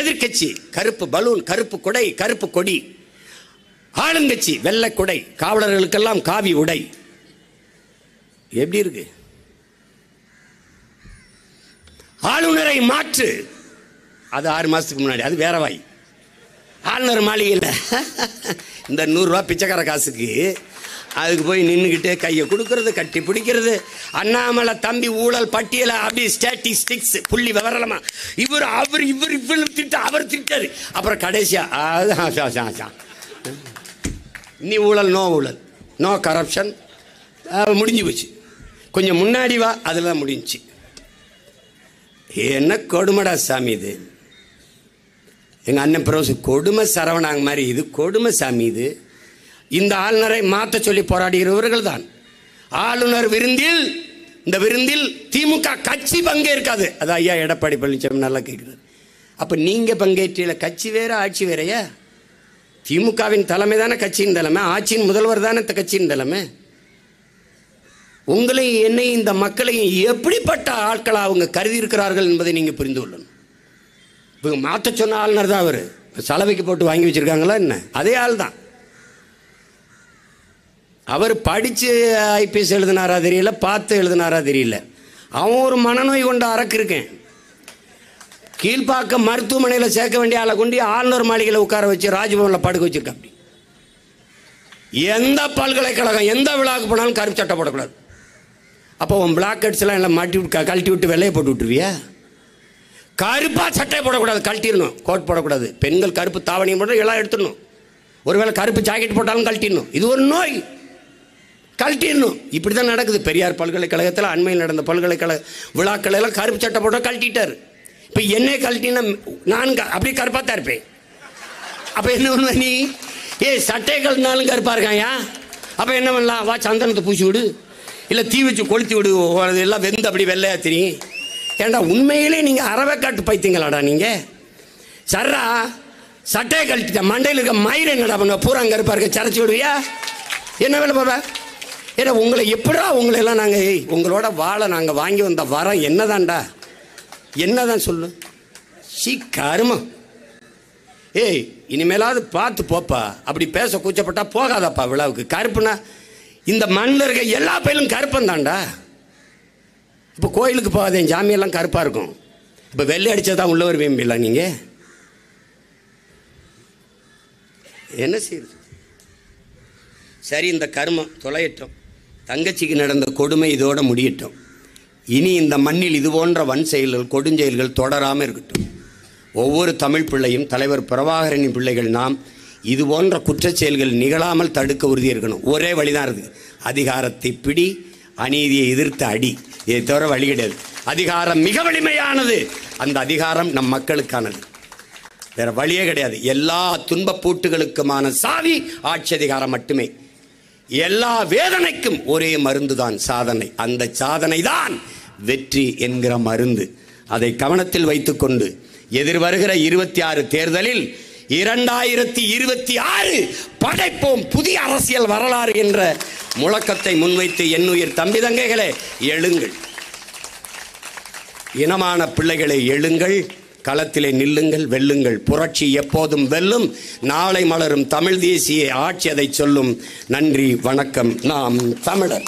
எதிர்கட்சி கருப்பு பலூன், கருப்பு கொடை, கருப்பு கொடி. ஆளுங்கட்சி வெள்ளை கொடை, காவலர்களுக்கெல்லாம் காவி உடை. எப்படி இருக்கு? ஆளுநரை மாற்று, அது 6 மாசத்துக்கு முன்னாடி, அது வேற வாய். ஆளுநர் மாளிகையில் இந்த 100 ரூபா பிச்சைக்கார காசுக்கு அதுக்கு போய் நின்றுக்கிட்டு கையை கொடுக்கறது, கட்டி பிடிக்கிறது. அண்ணாமலை தம்பி ஊழல் பட்டியலை அப்படி ஸ்டாட்டிஸ்டிக்ஸ் புள்ளி விவரமா இவர் திட்ட அவர் திட்டாரு. அப்புறம் கடைசியா நீ ஊழல் நோ ஊழல் நோ கரப்ஷன் முடிஞ்சு போச்சு. கொஞ்சம் முன்னாடி வா, அதெல்லாம் முடிஞ்சிச்சு. என்ன கொடுமைடா சாமி இது. எங்கள் அண்ணன் பிரோசு கொடுமை சரவணாங்க மாதிரி இது கொடுமை சாமி இது. இந்த ஆளுநரை மாற்ற சொல்லி போராடுகிறவர்கள் தான். ஆளுநர் விருந்தில், இந்த விருந்தில் திமுக கட்சி பங்கேற்காது. அது ஐயா எடப்பாடி பழனிசாமி நல்லா கேட்குறாரு. அப்போ நீங்கள் பங்கேற்றில கட்சி வேற ஆட்சி வேறையா? திமுகவின் தலைமை தானே கட்சியின் தலைமை, ஆட்சியின் முதல்வர் தானே கட்சியின் தலைமை. உங்களையும் என்னையும் இந்த மக்களையும் எப்படிப்பட்ட ஆட்களை அவங்க கருதி இருக்கிறார்கள் என்பதை நீங்கள் புரிந்து கொள்ளணும். இவங்க மாற்ற சொன்ன ஆளுநர் தான் அவர். சலவைக்கு போட்டு வாங்கி வச்சுருக்காங்களா என்ன? அதே ஆள் தான். அவர் படித்து ஐபிஎஸ் எழுதினாரா தெரியல, பார்த்து எழுதினாரா தெரியல. அவன் ஒரு மனநோய் கொண்டு அரக்கு இருக்கேன். கீழ்ப்பாக்கம் மருத்துவமனையில் சேர்க்க வேண்டிய ஆளை கொண்டு ஆளுநர் மாளிகையில் உட்கார வச்சு ராஜ்பவனில் படுக்க வச்சுருக்காங்க. எந்த பல்கலைக்கழகம் எந்த விழாவுக்கு போனாலும் கருப்பு சட்டை போடக்கூடாது. அப்போ உன் பிளாக் ஹெட்ஸ்லாம் எல்லாம் மாட்டி விட்டு கழட்டி விட்டு வெள்ளையை போட்டு விட்டுருவியா? கருப்பாக சட்டையை போடக்கூடாது, கழட்டிடணும். கோட் போடக்கூடாது. பெண்கள் கருப்பு தாவணியை போட்டு எல்லாம் எடுத்துடணும். ஒருவேளை கருப்பு ஜாக்கெட் போட்டாலும் கழட்டிடணும். இது ஒரு நோய், கழட்டிடணும். இப்படி தான் நடக்குது. பெரியார் பல்கலைக்கழகத்தில் அண்மையில் நடந்த பல்கலைக்கழக விழாக்கள் எல்லாம் கருப்பு சட்டை போட்டால் கழட்டிட்டார். இப்போ என்னை கழட்டினா நான் அப்படியே கருப்பாக தான் இருப்பேன். அப்போ என்ன பண்ணுவ நீ? சட்டை கழட்டினாலும் கருப்பாக இருக்காயா? அப்போ என்ன பண்ணலாம்? வா சந்தனத்தை பூசி விடு, இல்லை தீ வச்சு கொளுத்தி விடு, எல்லாம் வெந்து அப்படி வெள்ளையா தெரியும். ஏண்டா உண்மையிலே நீங்கள் அறவைக்காட்டு பைத்தியங்களாடா நீங்கள்? சர்ரா சட்டையை கழட்டிட்டா மண்டையில் இருக்க மயிர் என்னடா பண்ணுவ? பூரா கருப்பாக இருக்க சரைச்சி விடுவியா? என்ன வேலை பாப்பா? ஏன்னா உங்களை எப்படா உங்களெல்லாம் நாங்கள் உங்களோட வாழை நாங்கள் வாங்கி வந்த வரோம் என்னதான்டா? என்னதான் சொல்லு கருமம். இனிமேலாவது பார்த்து போப்பா. அப்படி பேச கூச்சப்பட்டா போகாதப்பா விழாவுக்கு. கருப்புனா இந்த மண்ணில் இருக்க எல்லா பயிலும் கருப்பம் தான்டா. இப்போ கோயிலுக்கு போகாத என் ஜாமியெல்லாம் கருப்பாக இருக்கும். இப்போ வெள்ளை அடித்தா தான் உள்ள வருவீங்களா நீங்கள்? என்ன செய்யுது? சரி, இந்த கர்மம் தொலையட்டும். தங்கச்சிக்கு நடந்த கொடுமை இதோட முடியட்டும். இனி இந்த மண்ணில் இது போன்ற வன் செயல்கள் கொடுஞ்செயல்கள் தொடராமல் இருக்கட்டும். ஒவ்வொரு தமிழ் பிள்ளையும் தலைவர் பிரபாகரனின் பிள்ளைகள் நாம் இது போன்ற குற்றச் செயல்கள் நிகழாமல் தடுக்க உறுதியாக இருக்கணும். ஒரே வழிதான் இருக்குது. அதிகாரத்தை பிடி, அநீதியை எதிர்த்து அடி. இதை தவிர வழி கிடையாது. அதிகாரம் மிக வலிமையானது. அந்த அதிகாரம் நம் மக்களுக்கானது. வேற வழியே கிடையாது. எல்லா துன்பப்பூட்டுகளுக்குமான சாவி ஆட்சி அதிகாரம் மட்டுமே. எல்லா வேதனைக்கும் ஒரே மருந்து தான் சாதனை. அந்த சாதனை தான் வெற்றி என்கிற மருந்து. அதை கவனத்தில் வைத்துக்கொண்டு எதிர்வருகிற 26 தேர்தலில் 2026 படைப்போம் புதிய அரசியல் வரலாறு என்ற முழக்கத்தை முன்வைத்து என்னுயிர் தம்பி தங்கைகளே எழுங்கள். இனமான பிள்ளைகளை எழுங்கள். களத்திலே நில்லுங்கள், வெல்லுங்கள். புரட்சி எப்போதும் வெல்லும். நாளை மலரும் தமிழ் தேசிய ஆட்சி அதை சொல்லும். நன்றி, வணக்கம். நாம் தமிழர்.